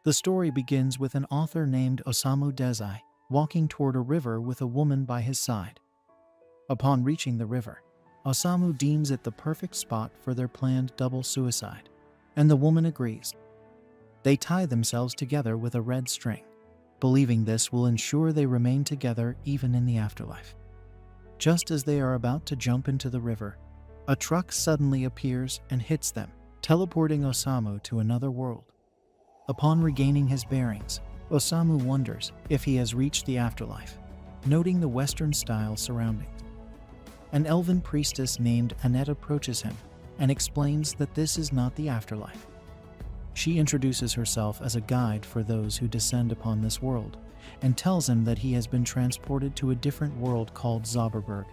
The story begins with an author named Osamu Dezai walking toward a river with a woman by his side. Upon reaching the river, Osamu deems it the perfect spot for their planned double suicide, and the woman agrees. They tie themselves together with a red string, believing this will ensure they remain together even in the afterlife. Just as they are about to jump into the river, a truck suddenly appears and hits them, teleporting Osamu to another world. Upon regaining his bearings, Osamu wonders if he has reached the afterlife, noting the Western-style surroundings. An elven priestess named Annette approaches him and explains that this is not the afterlife. She introduces herself as a guide for those who descend upon this world and tells him that he has been transported to a different world called Zauberberg,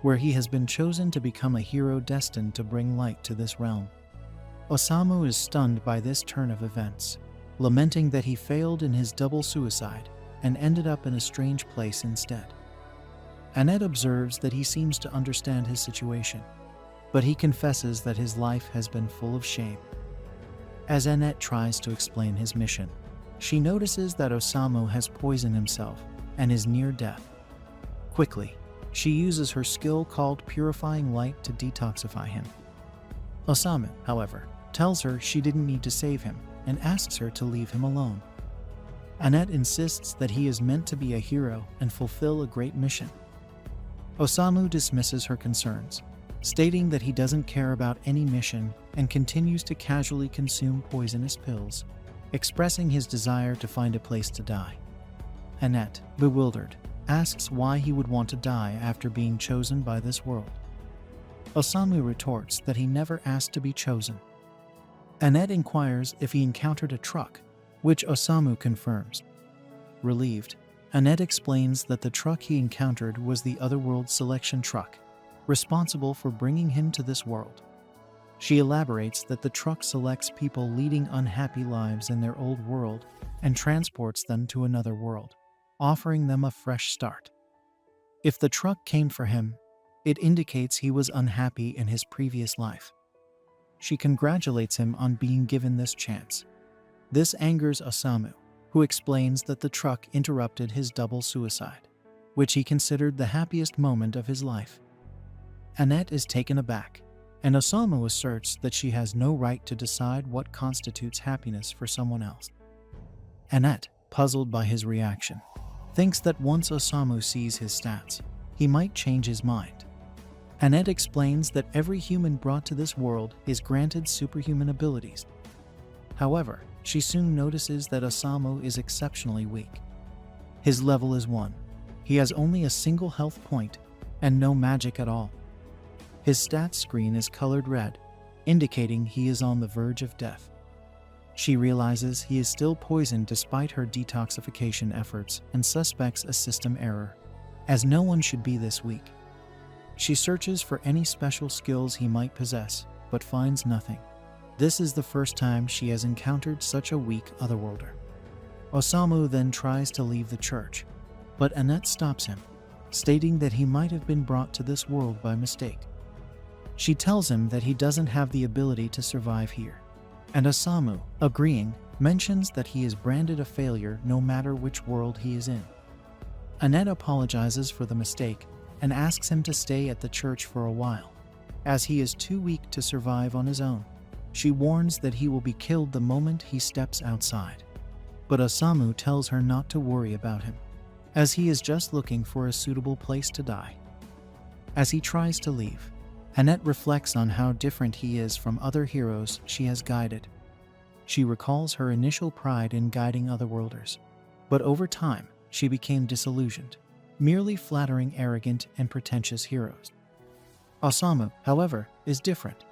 where he has been chosen to become a hero destined to bring light to this realm. Osamu is stunned by this turn of events, lamenting that he failed in his double suicide and ended up in a strange place instead. Annette observes that he seems to understand his situation, but he confesses that his life has been full of shame. As Annette tries to explain his mission, she notices that Osamu has poisoned himself and is near death. Quickly, she uses her skill called Purifying Light to detoxify him. Osamu, however, tells her she didn't need to save him and asks her to leave him alone. Annette insists that he is meant to be a hero and fulfill a great mission. Osamu dismisses her concerns, stating that he doesn't care about any mission and continues to casually consume poisonous pills, expressing his desire to find a place to die. Annette, bewildered, asks why he would want to die after being chosen by this world. Osamu retorts that he never asked to be chosen. Annette inquires if he encountered a truck, which Osamu confirms. Relieved, Annette explains that the truck he encountered was the Otherworld selection truck, responsible for bringing him to this world. She elaborates that the truck selects people leading unhappy lives in their old world and transports them to another world, offering them a fresh start. If the truck came for him, it indicates he was unhappy in his previous life. She congratulates him on being given this chance. This angers Osamu, who explains that the truck interrupted his double suicide, which he considered the happiest moment of his life. Annette is taken aback, and Osamu asserts that she has no right to decide what constitutes happiness for someone else. Annette, puzzled by his reaction, thinks that once Osamu sees his stats, he might change his mind. Annette explains that every human brought to this world is granted superhuman abilities. However, she soon notices that Osamu is exceptionally weak. His level is 1. He has only a single health point and no magic at all. His stats screen is colored red, indicating he is on the verge of death. She realizes he is still poisoned despite her detoxification efforts and suspects a system error, as no one should be this weak. She searches for any special skills he might possess, but finds nothing. This is the first time she has encountered such a weak otherworlder. Osamu then tries to leave the church, but Annette stops him, stating that he might have been brought to this world by mistake. She tells him that he doesn't have the ability to survive here, and Osamu, agreeing, mentions that he is branded a failure no matter which world he is in. Annette apologizes for the mistake and asks him to stay at the church for a while, as he is too weak to survive on his own. She warns that he will be killed the moment he steps outside, but Osamu tells her not to worry about him, as he is just looking for a suitable place to die. As he tries to leave, Annette reflects on how different he is from other heroes she has guided. She recalls her initial pride in guiding otherworlders, but over time, she became disillusioned, merely flattering arrogant and pretentious heroes. Osamu, however, is different.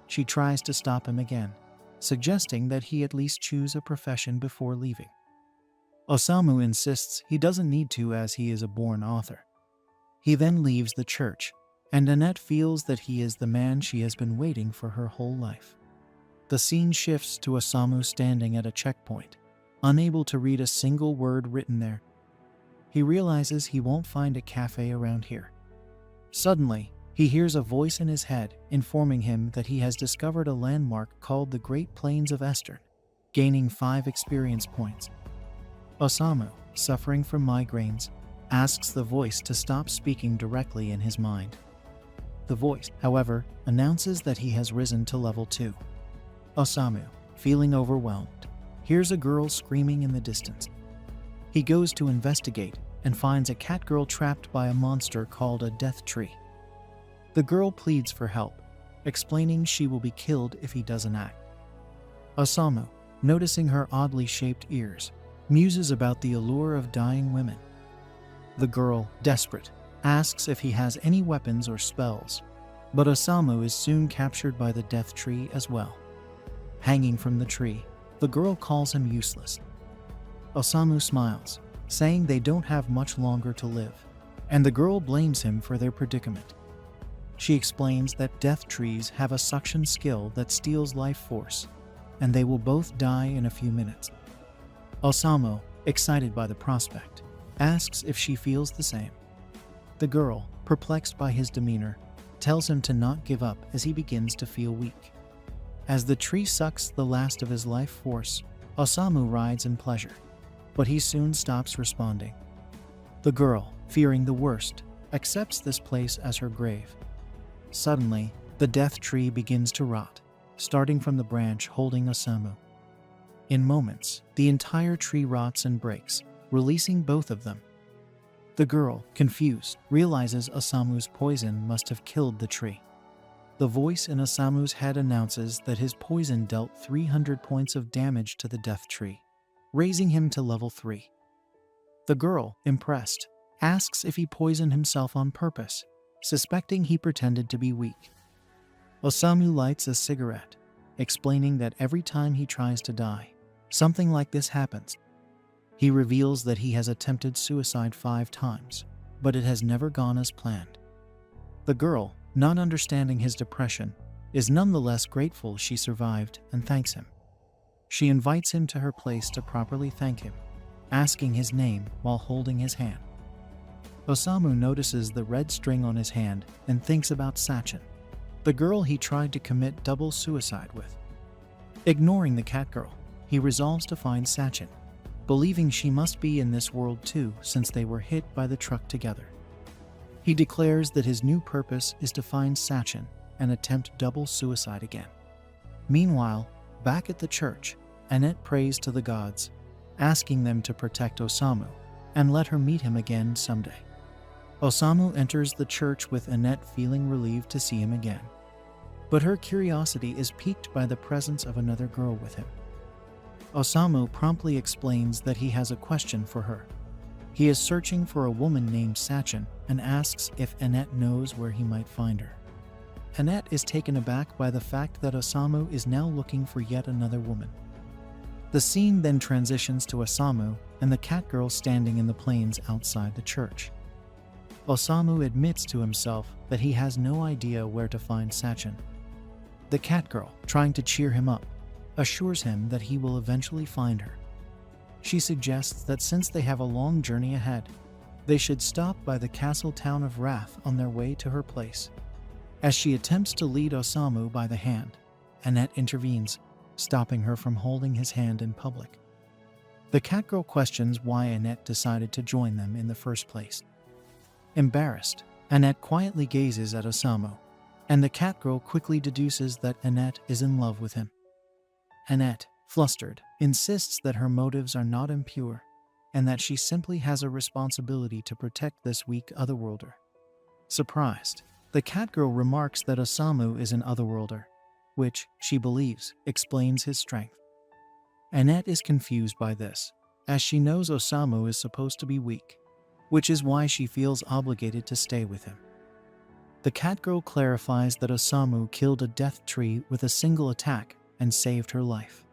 She tries to stop him again, suggesting that he at least choose a profession before leaving. Osamu insists he doesn't need to as he is a born author. He then leaves the church, and Annette feels that he is the man she has been waiting for her whole life. The scene shifts to Osamu standing at a checkpoint, unable to read a single word written there. He realizes he won't find a cafe around here. Suddenly, he hears a voice in his head informing him that he has discovered a landmark called the Great Plains of Estern, gaining 5 experience points. Osamu, suffering from migraines, asks the voice to stop speaking directly in his mind. The voice, however, announces that he has risen to level 2. Osamu, feeling overwhelmed, hears a girl screaming in the distance. He goes to investigate and finds a cat girl trapped by a monster called a death tree. The girl pleads for help, explaining she will be killed if he doesn't act. Osamu, noticing her oddly shaped ears, muses about the allure of dying women. The girl, desperate, asks if he has any weapons or spells, but Osamu is soon captured by the death tree as well. Hanging from the tree, the girl calls him useless. Osamu smiles, saying they don't have much longer to live, and the girl blames him for their predicament. She explains that death trees have a suction skill that steals life force, and they will both die in a few minutes. Osamu, excited by the prospect, asks if she feels the same. The girl, perplexed by his demeanor, tells him to not give up as he begins to feel weak. As the tree sucks the last of his life force, Osamu rides in pleasure, but he soon stops responding. The girl, fearing the worst, accepts this place as her grave. Suddenly, the death tree begins to rot, starting from the branch holding Osamu. In moments, the entire tree rots and breaks, releasing both of them. The girl, confused, realizes Osamu's poison must have killed the tree. The voice in Osamu's head announces that his poison dealt 300 points of damage to the death tree, raising him to level 3. The girl, impressed, asks if he poisoned himself on purpose, suspecting he pretended to be weak. Osamu lights a cigarette, explaining that every time he tries to die, something like this happens. He reveals that he has attempted suicide 5 times, but it has never gone as planned. The girl, not understanding his depression, is nonetheless grateful she survived and thanks him. She invites him to her place to properly thank him, asking his name while holding his hand. Osamu notices the red string on his hand and thinks about Sachin, the girl he tried to commit double suicide with. Ignoring the cat girl, he resolves to find Sachin, believing she must be in this world too since they were hit by the truck together. He declares that his new purpose is to find Sachin and attempt double suicide again. Meanwhile, back at the church, Annette prays to the gods, asking them to protect Osamu and let her meet him again someday. Osamu enters the church with Annette feeling relieved to see him again. But her curiosity is piqued by the presence of another girl with him. Osamu promptly explains that he has a question for her. He is searching for a woman named Sachin and asks if Annette knows where he might find her. Annette is taken aback by the fact that Osamu is now looking for yet another woman. The scene then transitions to Osamu and the cat girl standing in the plains outside the church. Osamu admits to himself that he has no idea where to find Sachin. The cat girl, trying to cheer him up, assures him that he will eventually find her. She suggests that since they have a long journey ahead, they should stop by the castle town of Wrath on their way to her place. As she attempts to lead Osamu by the hand, Annette intervenes, stopping her from holding his hand in public. The cat girl questions why Annette decided to join them in the first place. Embarrassed, Annette quietly gazes at Osamu, and the cat girl quickly deduces that Annette is in love with him. Annette, flustered, insists that her motives are not impure, and that she simply has a responsibility to protect this weak otherworlder. Surprised, the cat girl remarks that Osamu is an otherworlder, which, she believes, explains his strength. Annette is confused by this, as she knows Osamu is supposed to be weak, which is why she feels obligated to stay with him. The cat girl clarifies that Osamu killed a death tree with a single attack and saved her life.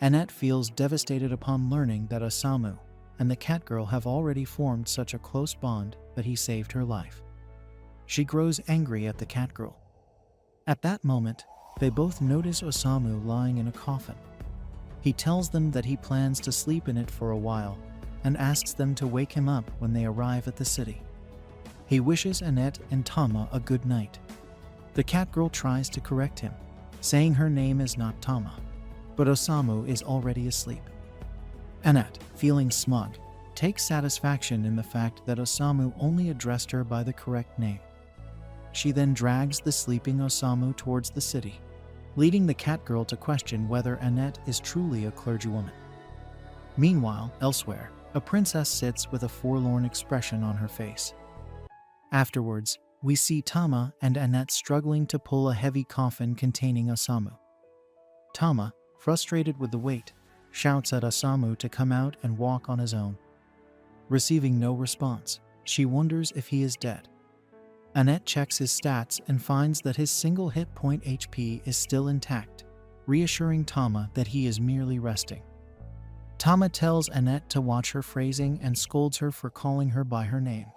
Annette feels devastated upon learning that Osamu and the cat girl have already formed such a close bond that he saved her life. She grows angry at the cat girl. At that moment, they both notice Osamu lying in a coffin. He tells them that he plans to sleep in it for a while and asks them to wake him up when they arrive at the city. He wishes Annette and Tama a good night. The cat girl tries to correct him, saying her name is not Tama. but Osamu is already asleep. Annette, feeling smug, takes satisfaction in the fact that Osamu only addressed her by the correct name. She then drags the sleeping Osamu towards the city, leading the cat girl to question whether Annette is truly a clergywoman. Meanwhile, elsewhere, a princess sits with a forlorn expression on her face. Afterwards, we see Tama and Annette struggling to pull a heavy coffin containing Osamu. Tama, frustrated with the weight, shouts at Osamu to come out and walk on his own. Receiving no response, she wonders if he is dead. Annette checks his stats and finds that his single hit point HP is still intact, reassuring Tama that he is merely resting. Tama tells Annette to watch her phrasing and scolds her for calling her by her name.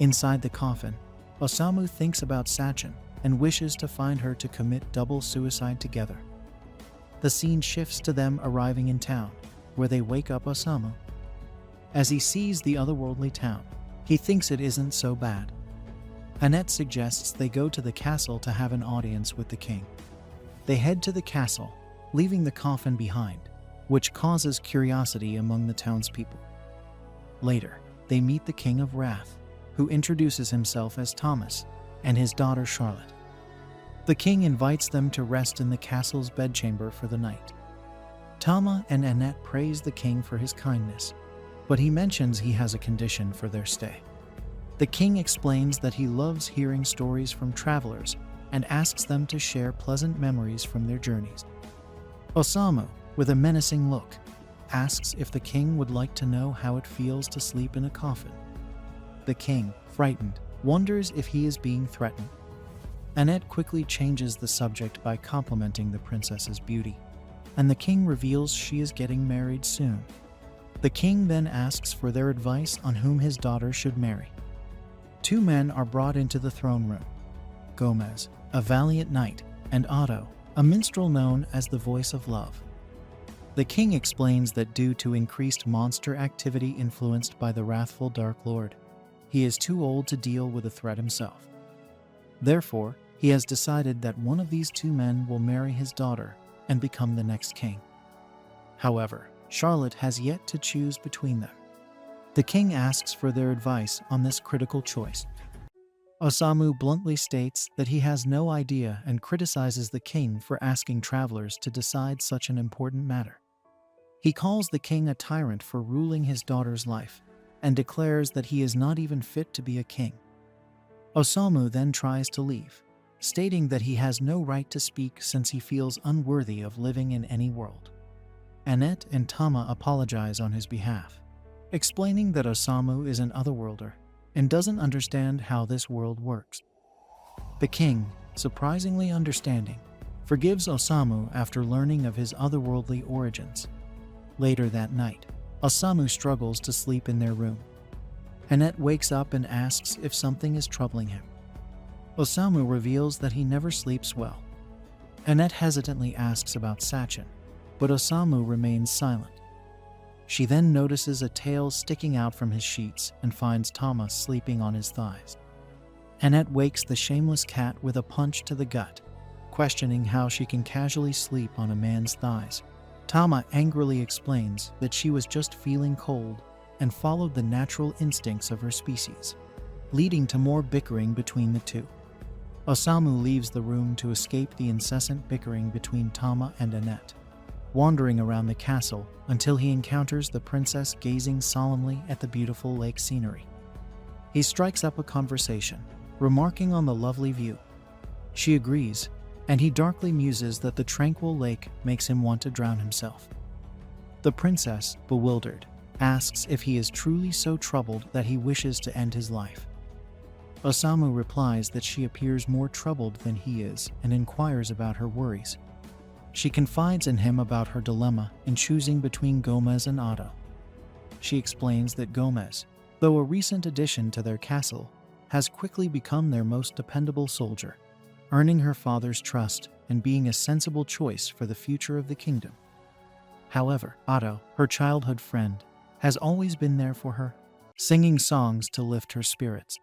Inside the coffin, Osamu thinks about Sachin and wishes to find her to commit double suicide together. The scene shifts to them arriving in town, where they wake up Osamu. As he sees the otherworldly town, he thinks it isn't so bad. Annette suggests they go to the castle to have an audience with the king. They head to the castle, leaving the coffin behind, which causes curiosity among the townspeople. Later, they meet the King of Wrath, who introduces himself as Thomas, and his daughter Charlotte. The king invites them to rest in the castle's bedchamber for the night. Tama and Annette praise the king for his kindness, but he mentions he has a condition for their stay. The king explains that he loves hearing stories from travelers and asks them to share pleasant memories from their journeys. Osamu, with a menacing look, asks if the king would like to know how it feels to sleep in a coffin. The king, frightened, wonders if he is being threatened. Annette quickly changes the subject by complimenting the princess's beauty, and the king reveals she is getting married soon. The king then asks for their advice on whom his daughter should marry. Two men are brought into the throne room: Gomez, a valiant knight, and Otto, a minstrel known as the Voice of Love. The king explains that due to increased monster activity influenced by the wrathful Dark Lord, he is too old to deal with the threat himself. Therefore, he has decided that one of these two men will marry his daughter and become the next king. However, Charlotte has yet to choose between them. The king asks for their advice on this critical choice. Osamu bluntly states that he has no idea and criticizes the king for asking travelers to decide such an important matter. He calls the king a tyrant for ruling his daughter's life and declares that he is not even fit to be a king. Osamu then tries to leave, stating that he has no right to speak since he feels unworthy of living in any world. Annette and Tama apologize on his behalf, explaining that Osamu is an otherworlder and doesn't understand how this world works. The king, surprisingly understanding, forgives Osamu after learning of his otherworldly origins. Later that night, Osamu struggles to sleep in their room. Annette wakes up and asks if something is troubling him. Osamu reveals that he never sleeps well. Annette hesitantly asks about Sachin, but Osamu remains silent. She then notices a tail sticking out from his sheets and finds Thomas sleeping on his thighs. Annette wakes the shameless cat with a punch to the gut, questioning how she can casually sleep on a man's thighs. Tama angrily explains that she was just feeling cold and followed the natural instincts of her species, leading to more bickering between the two. Osamu leaves the room to escape the incessant bickering between Tama and Annette, wandering around the castle until he encounters the princess gazing solemnly at the beautiful lake scenery. He strikes up a conversation, remarking on the lovely view. She agrees, and he darkly muses that the tranquil lake makes him want to drown himself. The princess, bewildered, asks if he is truly so troubled that he wishes to end his life. Osamu replies that she appears more troubled than he is and inquires about her worries. She confides in him about her dilemma in choosing between Gomez and Otto. She explains that Gomez, though a recent addition to their castle, has quickly become their most dependable soldier, earning her father's trust and being a sensible choice for the future of the kingdom. However, Otto, her childhood friend, has always been there for her, singing songs to lift her spirits.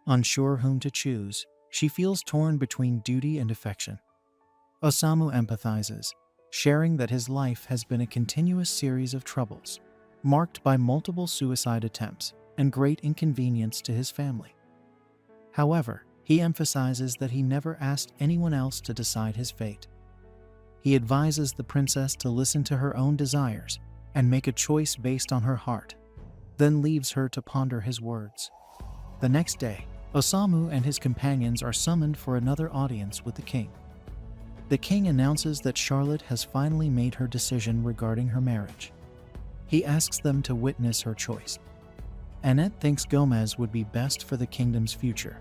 Unsure whom to choose, she feels torn between duty and affection. Osamu empathizes, sharing that his life has been a continuous series of troubles, marked by multiple suicide attempts and great inconvenience to his family. However, he emphasizes that he never asked anyone else to decide his fate. He advises the princess to listen to her own desires and make a choice based on her heart, then leaves her to ponder his words. The next day, Osamu and his companions are summoned for another audience with the king. The king announces that Charlotte has finally made her decision regarding her marriage. He asks them to witness her choice. Annette thinks Gomez would be best for the kingdom's future,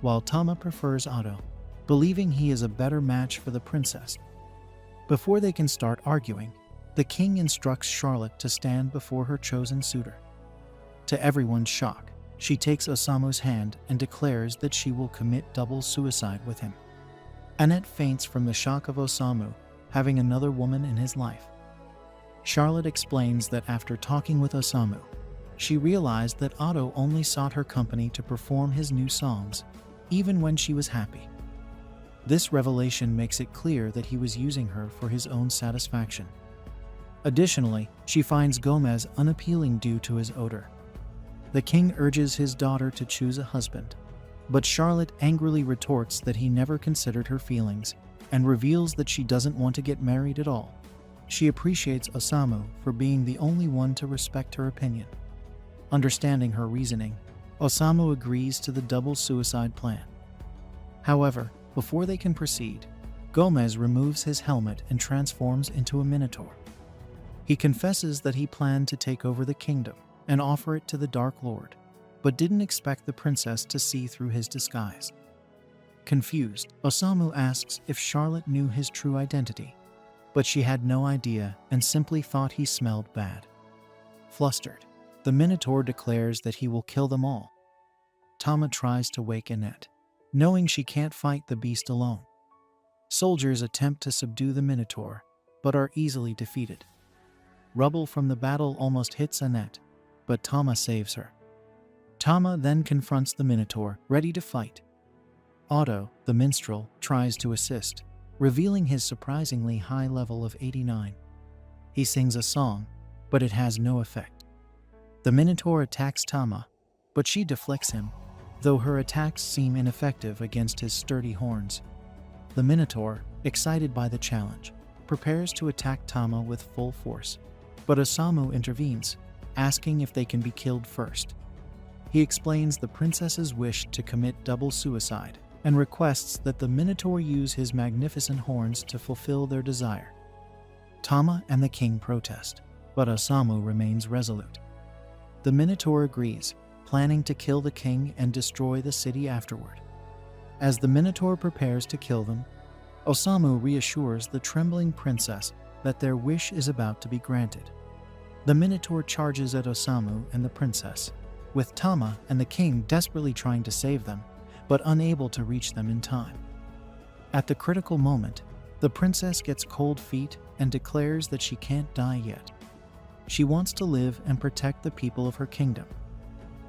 while Tama prefers Otto, believing he is a better match for the princess. Before they can start arguing, the king instructs Charlotte to stand before her chosen suitor. To everyone's shock, she takes Osamu's hand and declares that she will commit double suicide with him. Annette faints from the shock of Osamu having another woman in his life. Charlotte explains that after talking with Osamu, she realized that Otto only sought her company to perform his new songs, even when she was happy. This revelation makes it clear that he was using her for his own satisfaction. Additionally, she finds Gomez unappealing due to his odor. The king urges his daughter to choose a husband, but Charlotte angrily retorts that he never considered her feelings and reveals that she doesn't want to get married at all. She appreciates Osamu for being the only one to respect her opinion. Understanding her reasoning, Osamu agrees to the double suicide plan. However, before they can proceed, Gomez removes his helmet and transforms into a minotaur. He confesses that he planned to take over the kingdom and offer it to the Dark Lord, but didn't expect the princess to see through his disguise. Confused, Osamu asks if Charlotte knew his true identity, but she had no idea and simply thought he smelled bad. Flustered, the Minotaur declares that he will kill them all. Tama tries to wake Annette, knowing she can't fight the beast alone. Soldiers attempt to subdue the Minotaur, but are easily defeated. Rubble from the battle almost hits Annette, but Tama saves her. Tama then confronts the Minotaur, ready to fight. Otto, the minstrel, tries to assist, revealing his surprisingly high level of 89. He sings a song, but it has no effect. The Minotaur attacks Tama, but she deflects him, though her attacks seem ineffective against his sturdy horns. The Minotaur, excited by the challenge, prepares to attack Tama with full force, but Osamu intervenes, asking if they can be killed first. He explains the princess's wish to commit double suicide and requests that the Minotaur use his magnificent horns to fulfill their desire. Tama and the king protest, but Osamu remains resolute. The Minotaur agrees, planning to kill the king and destroy the city afterward. As the Minotaur prepares to kill them, Osamu reassures the trembling princess that their wish is about to be granted. The Minotaur charges at Osamu and the princess, with Tama and the king desperately trying to save them, but unable to reach them in time. At the critical moment, the princess gets cold feet and declares that she can't die yet. She wants to live and protect the people of her kingdom.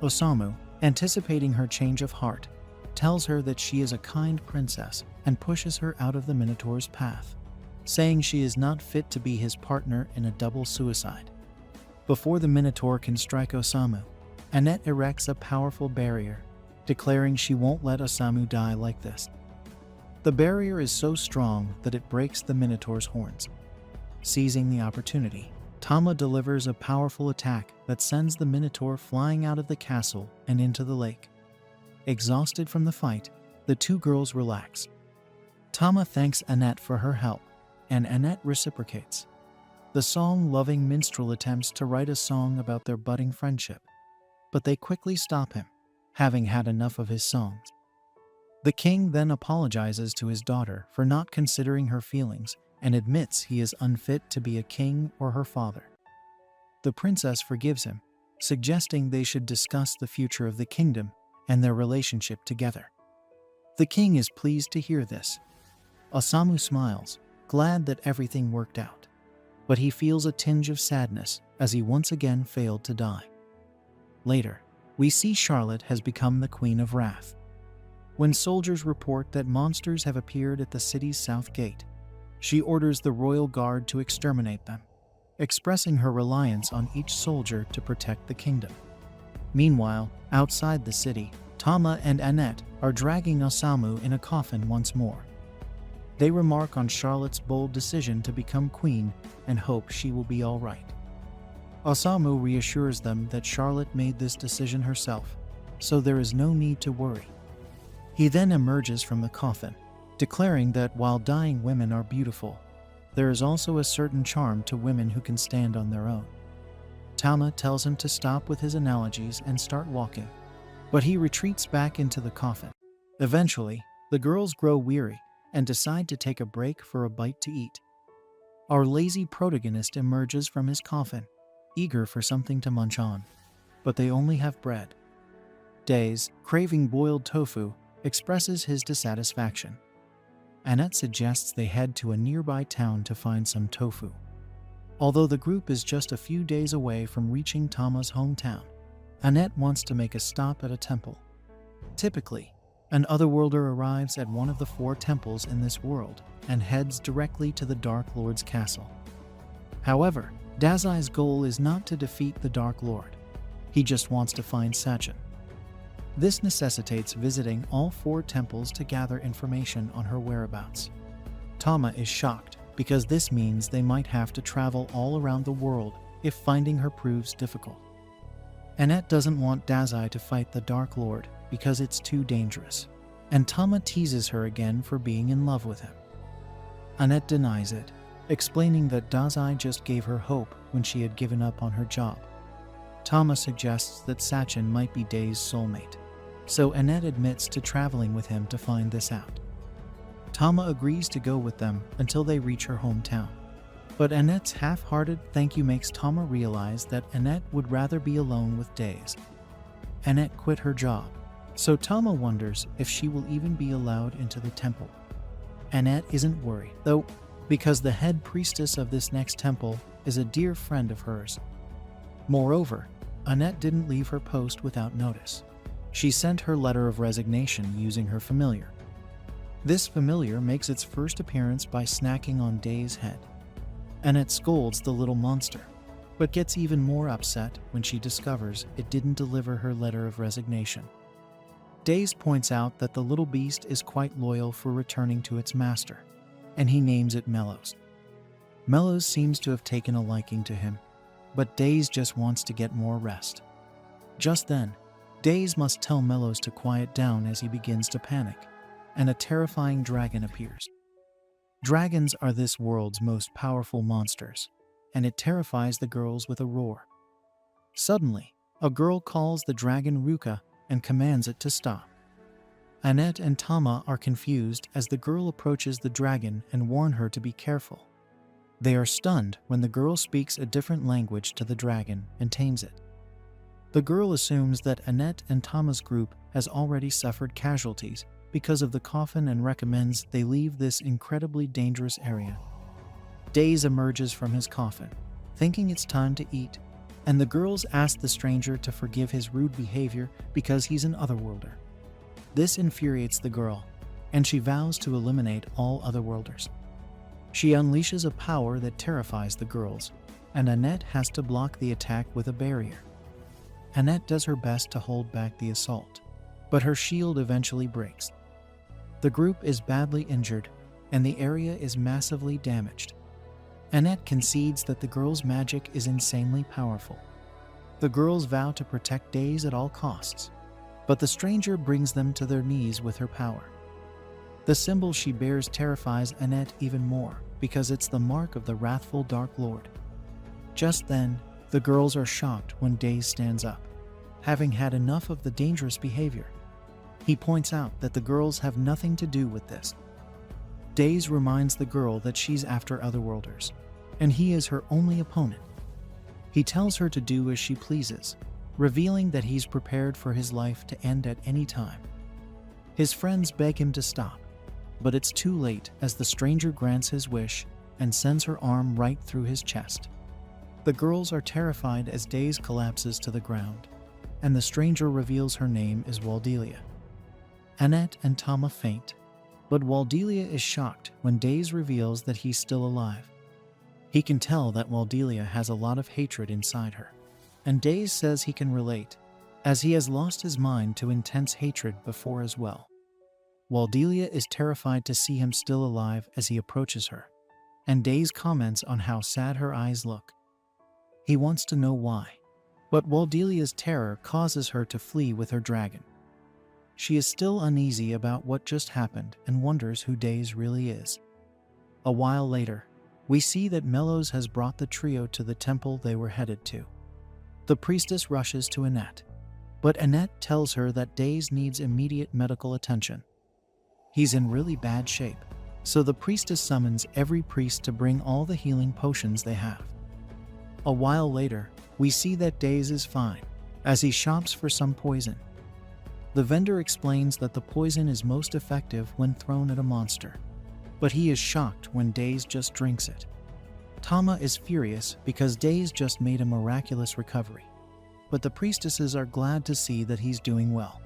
Osamu, anticipating her change of heart, tells her that she is a kind princess and pushes her out of the Minotaur's path, saying she is not fit to be his partner in a double suicide. Before the Minotaur can strike Osamu, Annette erects a powerful barrier, declaring she won't let Osamu die like this. The barrier is so strong that it breaks the Minotaur's horns. Seizing the opportunity, Tama delivers a powerful attack that sends the Minotaur flying out of the castle and into the lake. Exhausted from the fight, the two girls relax. Tama thanks Annette for her help, and Annette reciprocates. The song-loving minstrel attempts to write a song about their budding friendship, but they quickly stop him, having had enough of his songs. The king then apologizes to his daughter for not considering her feelings and admits he is unfit to be a king or her father. The princess forgives him, suggesting they should discuss the future of the kingdom and their relationship together. The king is pleased to hear this. Osamu smiles, glad that everything worked out, but he feels a tinge of sadness as he once again failed to die. Later, we see Charlotte has become the Queen of Wrath. When soldiers report that monsters have appeared at the city's south gate, She orders the royal guard to exterminate them, expressing her reliance on each soldier to protect the kingdom. Meanwhile, outside the city, Tama and Annette are dragging Osamu in a coffin once more. They remark on Charlotte's bold decision to become queen and hope she will be all right. Osamu reassures them that Charlotte made this decision herself, so there is no need to worry. He then emerges from the coffin, declaring that while dying women are beautiful, there is also a certain charm to women who can stand on their own. Tama tells him to stop with his analogies and start walking, but he retreats back into the coffin. Eventually, the girls grow weary and decide to take a break for a bite to eat. Our lazy protagonist emerges from his coffin, eager for something to munch on, but they only have bread. Days, craving boiled tofu, expresses his dissatisfaction. Annette suggests they head to a nearby town to find some tofu. Although the group is just a few days away from reaching Tama's hometown, Annette wants to make a stop at a temple. Typically, an otherworlder arrives at one of the 4 temples in this world and heads directly to the Dark Lord's castle. However, Dazai's goal is not to defeat the Dark Lord. He just wants to find Sachin. This necessitates visiting all 4 temples to gather information on her whereabouts. Tama is shocked because this means they might have to travel all around the world if finding her proves difficult. Annette doesn't want Dazai to fight the Dark Lord because it's too dangerous, and Tama teases her again for being in love with him. Annette denies it, explaining that Dazai just gave her hope when she had given up on her job. Tama suggests that Sachin might be Day's soulmate, so Annette admits to traveling with him to find this out. Tama agrees to go with them until they reach her hometown, but Annette's half-hearted thank you makes Tama realize that Annette would rather be alone with Days. Annette quit her job, so Tama wonders if she will even be allowed into the temple. Annette isn't worried, though, because the head priestess of this next temple is a dear friend of hers. Moreover, Annette didn't leave her post without notice. She sent her letter of resignation using her familiar. This familiar makes its first appearance by snacking on Day's head. Annette scolds the little monster, but gets even more upset when she discovers it didn't deliver her letter of resignation. Days points out that the little beast is quite loyal for returning to its master, and he names it Mellows. Mellows seems to have taken a liking to him, but Days just wants to get more rest. Just then, Days must tell Mellows to quiet down as he begins to panic, and a terrifying dragon appears. Dragons are this world's most powerful monsters, and it terrifies the girls with a roar. Suddenly, a girl calls the dragon Ruka and commands it to stop. Annette and Tama are confused as the girl approaches the dragon and warn her to be careful. They are stunned when the girl speaks a different language to the dragon and tames it. The girl assumes that Annette and Tama's group has already suffered casualties because of the coffin and recommends they leave this incredibly dangerous area. Days emerges from his coffin, thinking it's time to eat, and the girls ask the stranger to forgive his rude behavior because he's an otherworlder. This infuriates the girl, and she vows to eliminate all otherworlders. She unleashes a power that terrifies the girls, and Annette has to block the attack with a barrier. Annette does her best to hold back the assault, but her shield eventually breaks. The group is badly injured, and the area is massively damaged. Annette concedes that the girls' magic is insanely powerful. The girls vow to protect Days at all costs, but the stranger brings them to their knees with her power. The symbol she bears terrifies Annette even more because it's the mark of the wrathful Dark Lord. Just then, the girls are shocked when Days stands up, having had enough of the dangerous behavior. He points out that the girls have nothing to do with this. Days reminds the girl that she's after otherworlders, and he is her only opponent. He tells her to do as she pleases, revealing that he's prepared for his life to end at any time. His friends beg him to stop, but it's too late as the stranger grants his wish and sends her arm right through his chest. The girls are terrified as Days collapses to the ground, and the stranger reveals her name is Waldelia. Annette and Tama faint, But Waldelia is shocked when Days reveals that he's still alive. He can tell that Waldelia has a lot of hatred inside her, and Days says he can relate, as he has lost his mind to intense hatred before as well. Waldelia is terrified to see him still alive as he approaches her, and Days comments on how sad her eyes look. He wants to know why, but Waldelia's terror causes her to flee with her dragon. She is still uneasy about what just happened and wonders who Days really is. A while later, we see that Mellows has brought the trio to the temple they were headed to. The priestess rushes to Annette, but Annette tells her that Days needs immediate medical attention. He's in really bad shape, so the priestess summons every priest to bring all the healing potions they have. A while later, we see that Days is fine, as he shops for some poison. The vendor explains that the poison is most effective when thrown at a monster, but he is shocked when Days just drinks it. Tama is furious because Days just made a miraculous recovery, but the priestesses are glad to see that he's doing well.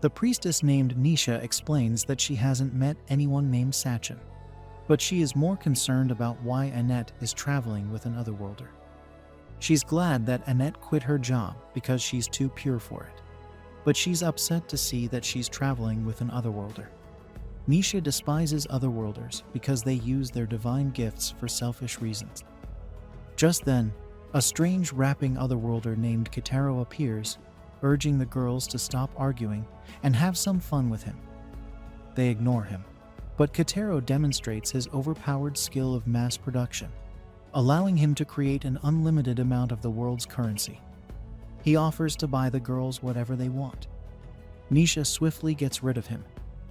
The priestess named Nisha explains that she hasn't met anyone named Sachin, but she is more concerned about why Annette is traveling with an otherworlder. She's glad that Annette quit her job because she's too pure for it, but she's upset to see that she's traveling with an otherworlder. Nisha despises otherworlders because they use their divine gifts for selfish reasons. Just then, a strange rapping otherworlder named Kitaro appears, urging the girls to stop arguing and have some fun with him. They ignore him, but Kitaro demonstrates his overpowered skill of mass production, allowing him to create an unlimited amount of the world's currency. He offers to buy the girls whatever they want. Nisha swiftly gets rid of him,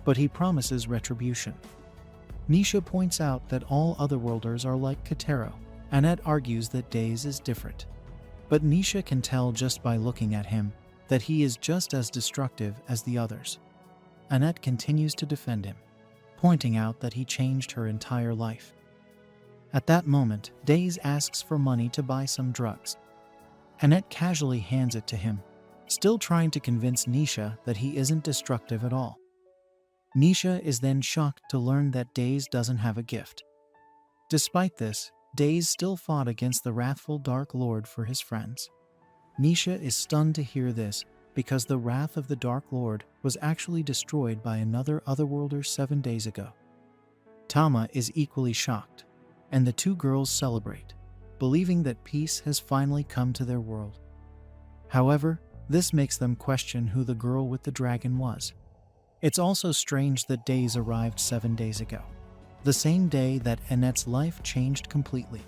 but he promises retribution. Nisha points out that all otherworlders are like Kitaro. Annette argues that Days is different, but Nisha can tell just by looking at him that he is just as destructive as the others. Annette continues to defend him, pointing out that he changed her entire life. At that moment, Days asks for money to buy some drugs. Annette casually hands it to him, still trying to convince Nisha that he isn't destructive at all. Nisha is then shocked to learn that Days doesn't have a gift. Despite this, Days still fought against the wrathful Dark Lord for his friends. Nisha is stunned to hear this because the wrath of the Dark Lord was actually destroyed by another otherworlder 7 days ago. Tama is equally shocked, and the two girls celebrate, believing that peace has finally come to their world. However, this makes them question who the girl with the dragon was. It's also strange that Days arrived 7 days ago, the same day that Annette's life changed completely.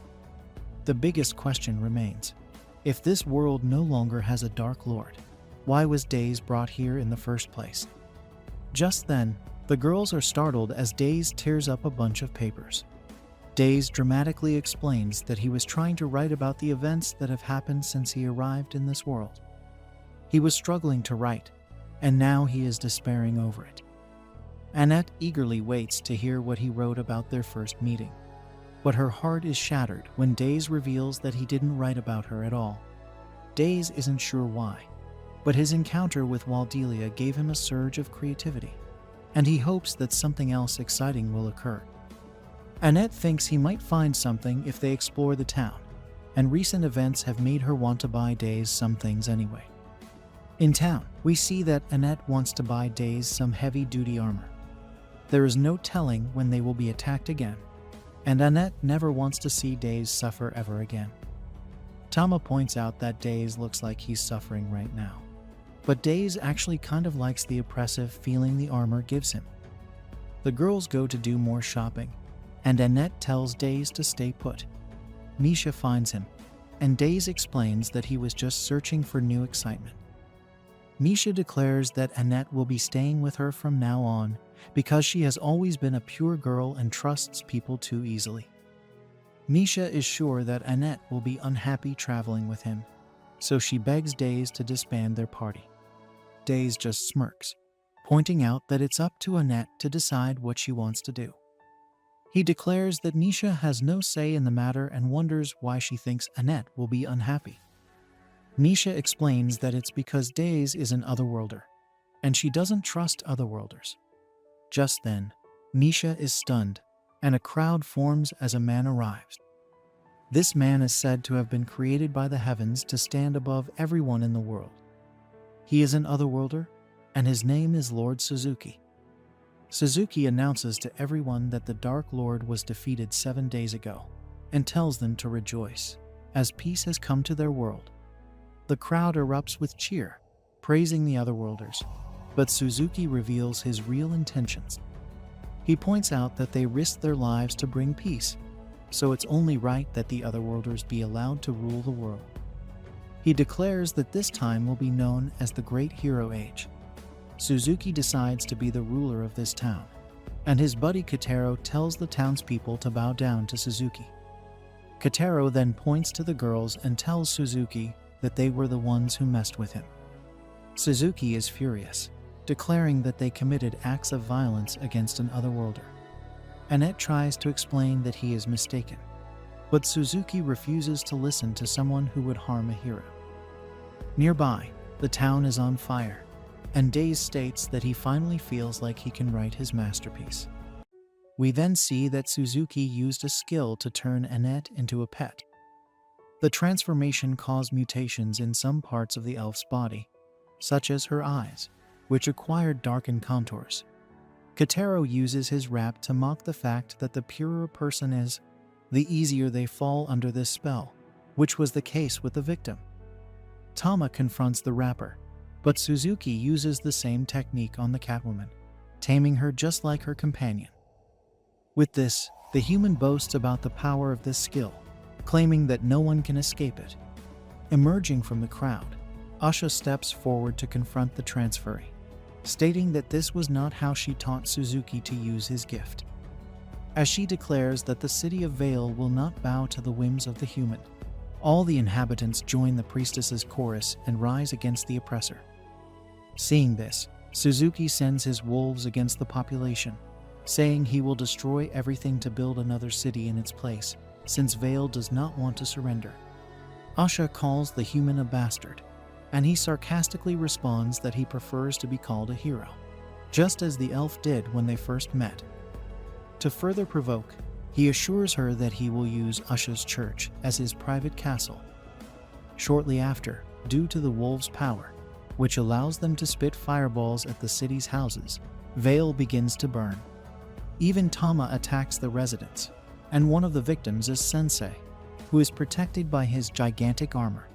The biggest question remains: if this world no longer has a Dark Lord, why was Days brought here in the first place? Just then, the girls are startled as Days tears up a bunch of papers. Days dramatically explains that he was trying to write about the events that have happened since he arrived in this world. He was struggling to write, and now he is despairing over it. Annette eagerly waits to hear what he wrote about their first meeting, but her heart is shattered when Days reveals that he didn't write about her at all. Days isn't sure why, but his encounter with Waldelia gave him a surge of creativity, and he hopes that something else exciting will occur. Annette thinks he might find something if they explore the town, and recent events have made her want to buy Days some things anyway. In town, we see that Annette wants to buy Days some heavy-duty armor. There is no telling when they will be attacked again, and Annette never wants to see Days suffer ever again. Tama points out that Days looks like he's suffering right now, but Days actually kind of likes the oppressive feeling the armor gives him. The girls go to do more shopping, and Annette tells Days to stay put. Nisha finds him, and Days explains that he was just searching for new excitement. Nisha declares that Annette will be staying with her from now on because she has always been a pure girl and trusts people too easily. Nisha is sure that Annette will be unhappy traveling with him, so she begs Days to disband their party. Days just smirks, pointing out that it's up to Annette to decide what she wants to do. He declares that Nisha has no say in the matter and wonders why she thinks Annette will be unhappy. Nisha explains that it's because Days is an otherworlder, and she doesn't trust otherworlders. Just then, Nisha is stunned, and a crowd forms as a man arrives. This man is said to have been created by the heavens to stand above everyone in the world. He is an otherworlder, and his name is Lord Suzuki. Suzuki announces to everyone that the Dark Lord was defeated 7 days ago, and tells them to rejoice, as peace has come to their world. The crowd erupts with cheer, praising the otherworlders, but Suzuki reveals his real intentions. He points out that they risked their lives to bring peace, so it's only right that the otherworlders be allowed to rule the world. He declares that this time will be known as the Great Hero Age. Suzuki decides to be the ruler of this town, and his buddy Kotaro tells the townspeople to bow down to Suzuki. Kotaro then points to the girls and tells Suzuki that they were the ones who messed with him. Suzuki is furious, declaring that they committed acts of violence against an otherworlder. Annette tries to explain that he is mistaken, but Suzuki refuses to listen to someone who would harm a hero. Nearby, the town is on fire, and Days states that he finally feels like he can write his masterpiece. We then see that Suzuki used a skill to turn Annette into a pet. The transformation caused mutations in some parts of the elf's body, such as her eyes, which acquired darkened contours. Kotaro uses his rap to mock the fact that the purer a person is, the easier they fall under this spell, which was the case with the victim. Tama confronts the rapper, but Suzuki uses the same technique on the Catwoman, taming her just like her companion. With this, the human boasts about the power of this skill, claiming that no one can escape it. Emerging from the crowd, Asha steps forward to confront the transferee, stating that this was not how she taught Suzuki to use his gift. As she declares that the city of Vale will not bow to the whims of the human, all the inhabitants join the priestess's chorus and rise against the oppressor. Seeing this, Suzuki sends his wolves against the population, saying he will destroy everything to build another city in its place, since Vale does not want to surrender. Asha calls the human a bastard, and he sarcastically responds that he prefers to be called a hero, just as the elf did when they first met. To further provoke, he assures her that he will use Asha's church as his private castle. Shortly after, due to the wolves' power, which allows them to spit fireballs at the city's houses, Vale begins to burn. Even Tama attacks the residents, and one of the victims is Sensei, who is protected by his gigantic armor.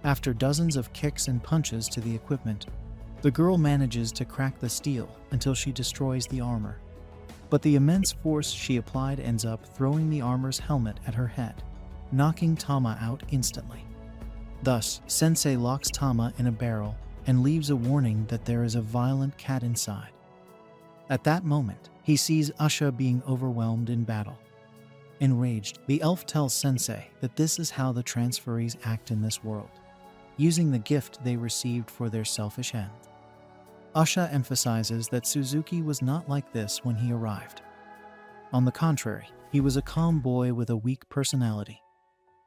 After dozens of kicks and punches to the equipment, the girl manages to crack the steel until she destroys the armor. But the immense force she applied ends up throwing the armor's helmet at her head, knocking Tama out instantly. Thus, Sensei locks Tama in a barrel and leaves a warning that there is a violent cat inside. At that moment, he sees Asha being overwhelmed in battle. Enraged, the elf tells Sensei that this is how the transferees act in this world, using the gift they received for their selfish ends. Asha emphasizes that Suzuki was not like this when he arrived. On the contrary, he was a calm boy with a weak personality.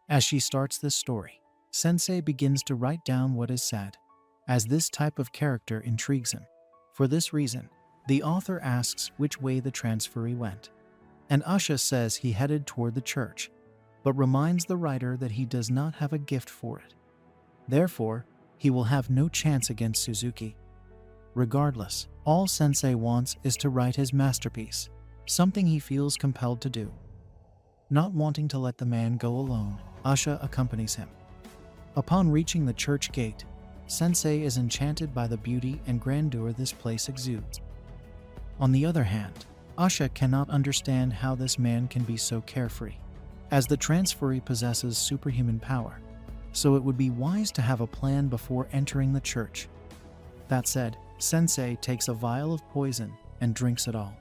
As she starts this story, Sensei begins to write down what is said, as this type of character intrigues him. For this reason, the author asks which way the transferee went, and Asha says he headed toward the church, but reminds the writer that he does not have a gift for it. Therefore, he will have no chance against Suzuki. Regardless, all Sensei wants is to write his masterpiece, something he feels compelled to do. Not wanting to let the man go alone, Asha accompanies him. Upon reaching the church gate, Sensei is enchanted by the beauty and grandeur this place exudes. On the other hand, Asha cannot understand how this man can be so carefree, as the transferee possesses superhuman power, so it would be wise to have a plan before entering the church. That said, Sensei takes a vial of poison and drinks it all.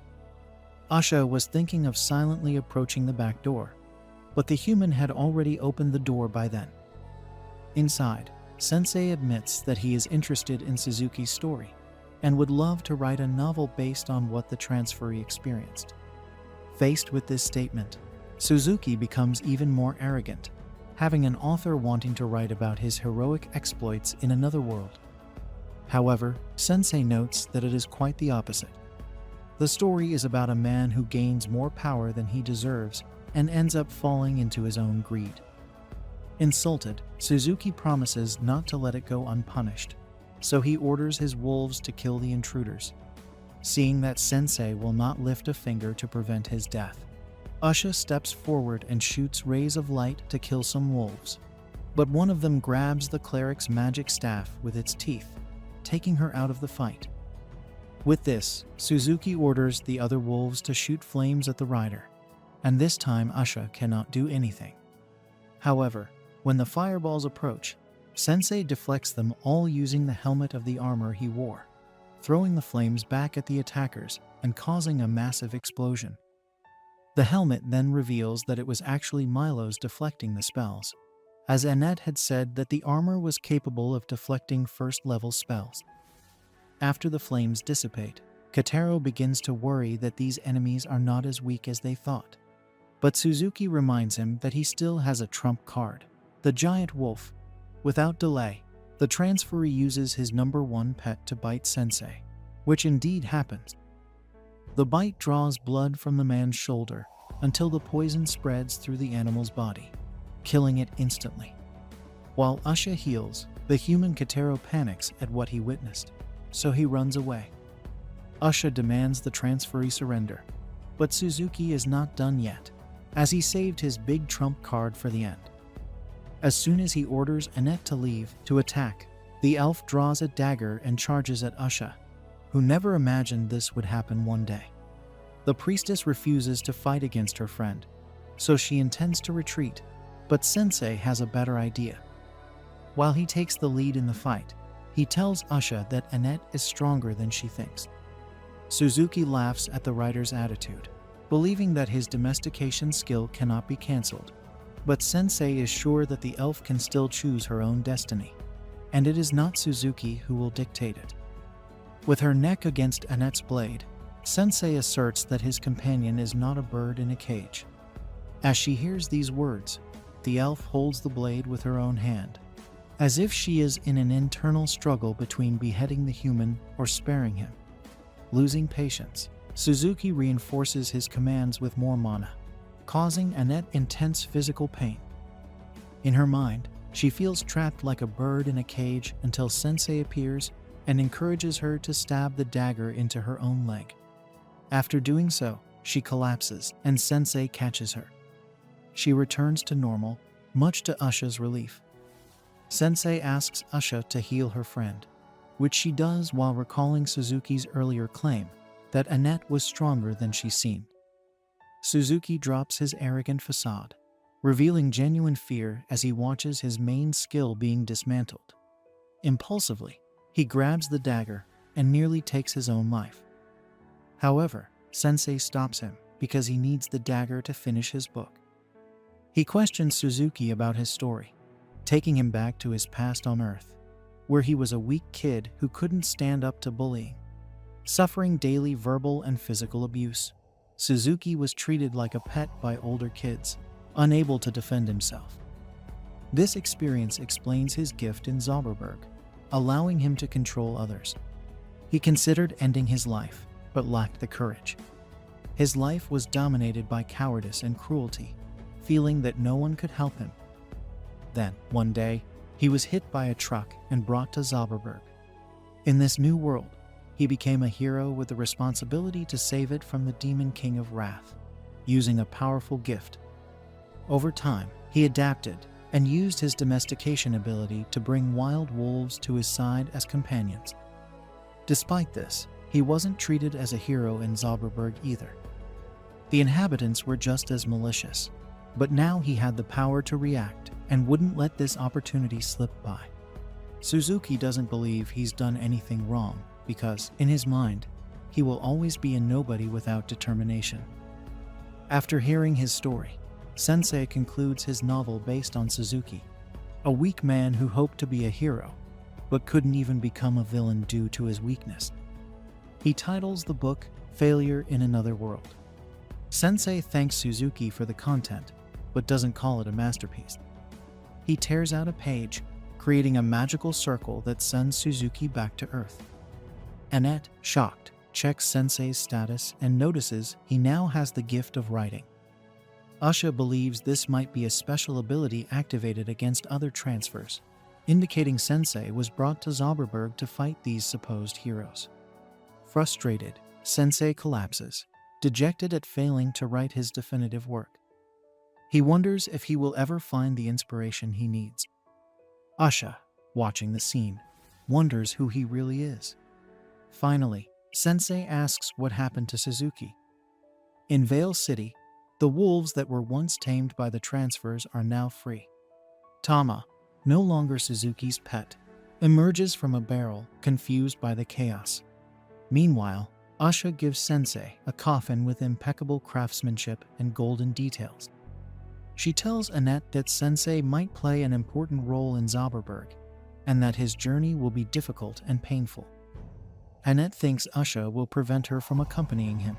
Asha was thinking of silently approaching the back door, but the human had already opened the door by then. Inside, Sensei admits that he is interested in Suzuki's story and would love to write a novel based on what the transferee experienced. Faced with this statement, Suzuki becomes even more arrogant, having an author wanting to write about his heroic exploits in another world. However, Sensei notes that it is quite the opposite. The story is about a man who gains more power than he deserves and ends up falling into his own greed. Insulted, Suzuki promises not to let it go unpunished, so he orders his wolves to kill the intruders. Seeing that Sensei will not lift a finger to prevent his death, Usha steps forward and shoots rays of light to kill some wolves. But one of them grabs the cleric's magic staff with its teeth, taking her out of the fight. With this, Suzuki orders the other wolves to shoot flames at the rider, and this time Usha cannot do anything. However, when the fireballs approach, Sensei deflects them all using the helmet of the armor he wore, throwing the flames back at the attackers and causing a massive explosion. The helmet then reveals that it was actually Milo's deflecting the spells, as Annette had said that the armor was capable of deflecting first-level spells. After the flames dissipate, Kotaro begins to worry that these enemies are not as weak as they thought. But Suzuki reminds him that he still has a trump card, the giant wolf. Without delay, the transferee uses his number one pet to bite Sensei, which indeed happens. The bite draws blood from the man's shoulder until the poison spreads through the animal's body, killing it instantly. While Usha heals, the human Kotaro panics at what he witnessed, so he runs away. Usha demands the transferee surrender, but Suzuki is not done yet, as he saved his big trump card for the end. As soon as he orders Annette to leave to attack, the elf draws a dagger and charges at Usha, who never imagined this would happen one day. The priestess refuses to fight against her friend, so she intends to retreat, but Sensei has a better idea. While he takes the lead in the fight, he tells Usha that Annette is stronger than she thinks. Suzuki laughs at the rider's attitude, believing that his domestication skill cannot be cancelled, but Sensei is sure that the elf can still choose her own destiny, and it is not Suzuki who will dictate it. With her neck against Annette's blade, Sensei asserts that his companion is not a bird in a cage. As she hears these words, the elf holds the blade with her own hand, as if she is in an internal struggle between beheading the human or sparing him. Losing patience, Suzuki reinforces his commands with more mana, causing Annette intense physical pain. In her mind, she feels trapped like a bird in a cage until Sensei appears and encourages her to stab the dagger into her own leg. After doing so, she collapses and Sensei catches her. She returns to normal, much to Usha's relief. Sensei asks Usha to heal her friend, which she does while recalling Suzuki's earlier claim that Annette was stronger than she seemed. Suzuki drops his arrogant facade, revealing genuine fear as he watches his main skill being dismantled. Impulsively, he grabs the dagger and nearly takes his own life. However, Sensei stops him because he needs the dagger to finish his book. He questions Suzuki about his story, taking him back to his past on Earth, where he was a weak kid who couldn't stand up to bullying. Suffering daily verbal and physical abuse, Suzuki was treated like a pet by older kids, unable to defend himself. This experience explains his gift in Zauberberg, allowing him to control others. He considered ending his life, but lacked the courage. His life was dominated by cowardice and cruelty, feeling that no one could help him. Then, one day, he was hit by a truck and brought to Zauberberg. In this new world, he became a hero with the responsibility to save it from the Demon King of Wrath, using a powerful gift. Over time, he adapted and used his domestication ability to bring wild wolves to his side as companions. Despite this, he wasn't treated as a hero in Zauberberg either. The inhabitants were just as malicious, but now he had the power to react and wouldn't let this opportunity slip by. Suzuki doesn't believe he's done anything wrong because, in his mind, he will always be a nobody without determination. After hearing his story, Sensei concludes his novel based on Suzuki, a weak man who hoped to be a hero, but couldn't even become a villain due to his weakness. He titles the book Failure in Another World. Sensei thanks Suzuki for the content, but doesn't call it a masterpiece. He tears out a page, creating a magical circle that sends Suzuki back to Earth. Annette, shocked, checks Sensei's status and notices he now has the gift of writing. Usha believes this might be a special ability activated against other transfers, indicating Sensei was brought to Zauberberg to fight these supposed heroes. Frustrated, Sensei collapses, dejected at failing to write his definitive work. He wonders if he will ever find the inspiration he needs. Usha, watching the scene, wonders who he really is. Finally, Sensei asks what happened to Suzuki. In Vale City, the wolves that were once tamed by the transfers are now free. Tama, no longer Suzuki's pet, emerges from a barrel, confused by the chaos. Meanwhile, Usha gives Sensei a coffin with impeccable craftsmanship and golden details. She tells Annette that Sensei might play an important role in Zauberberg, and that his journey will be difficult and painful. Annette thinks Usha will prevent her from accompanying him,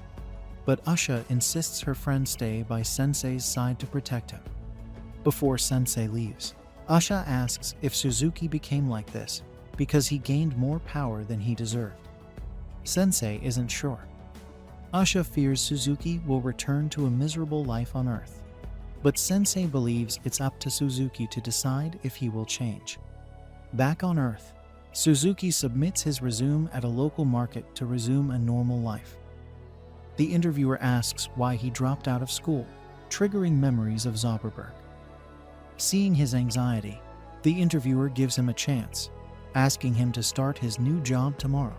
but Usha insists her friend stay by Sensei's side to protect him. Before Sensei leaves, Usha asks if Suzuki became like this because he gained more power than he deserved. Sensei isn't sure. Usha fears Suzuki will return to a miserable life on Earth, but Sensei believes it's up to Suzuki to decide if he will change. Back on Earth, Suzuki submits his resume at a local market to resume a normal life. The interviewer asks why he dropped out of school, triggering memories of Zauberberg. Seeing his anxiety, the interviewer gives him a chance, asking him to start his new job tomorrow.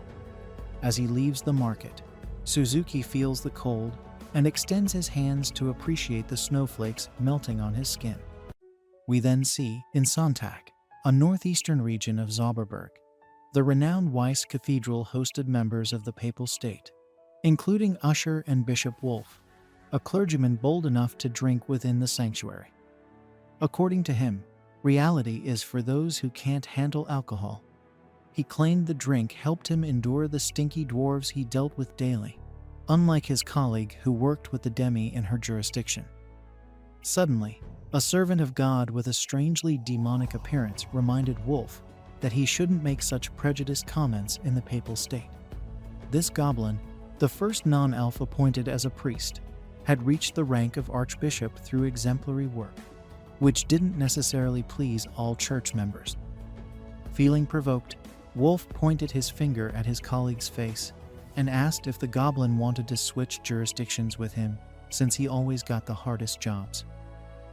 As he leaves the market, Suzuki feels the cold and extends his hands to appreciate the snowflakes melting on his skin. We then see, in Sontag, a northeastern region of Zauberberg, the renowned Weiss Cathedral hosted members of the Papal State, including Usher and Bishop Wolf, a clergyman bold enough to drink within the sanctuary. According to him, reality is for those who can't handle alcohol. He claimed the drink helped him endure the stinky dwarves he dealt with daily, unlike his colleague who worked with the demi in her jurisdiction. Suddenly, a servant of God with a strangely demonic appearance reminded Wolf that he shouldn't make such prejudiced comments in the Papal State. This goblin, the first non-elf appointed as a priest, had reached the rank of archbishop through exemplary work, which didn't necessarily please all church members. Feeling provoked, Wolf pointed his finger at his colleague's face and asked if the goblin wanted to switch jurisdictions with him, since he always got the hardest jobs.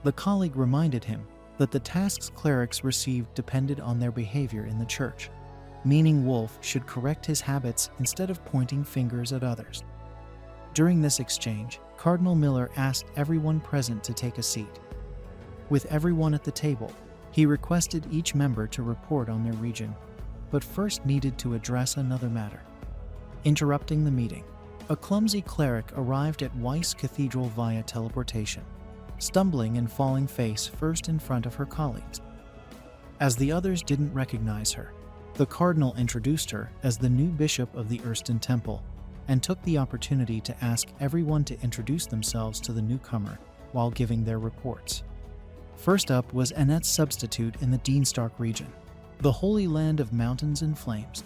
The colleague reminded him that the tasks clerics received depended on their behavior in the church, meaning Wolf should correct his habits instead of pointing fingers at others. During this exchange, Cardinal Miller asked everyone present to take a seat. With everyone at the table, he requested each member to report on their region, but first needed to address another matter. Interrupting the meeting, a clumsy cleric arrived at Weiss Cathedral via teleportation, stumbling and falling face first in front of her colleagues. As the others didn't recognize her, the cardinal introduced her as the new bishop of the Erston Temple and took the opportunity to ask everyone to introduce themselves to the newcomer while giving their reports. First up was Annette's substitute in the Deanstark region, the Holy Land of Mountains and Flames.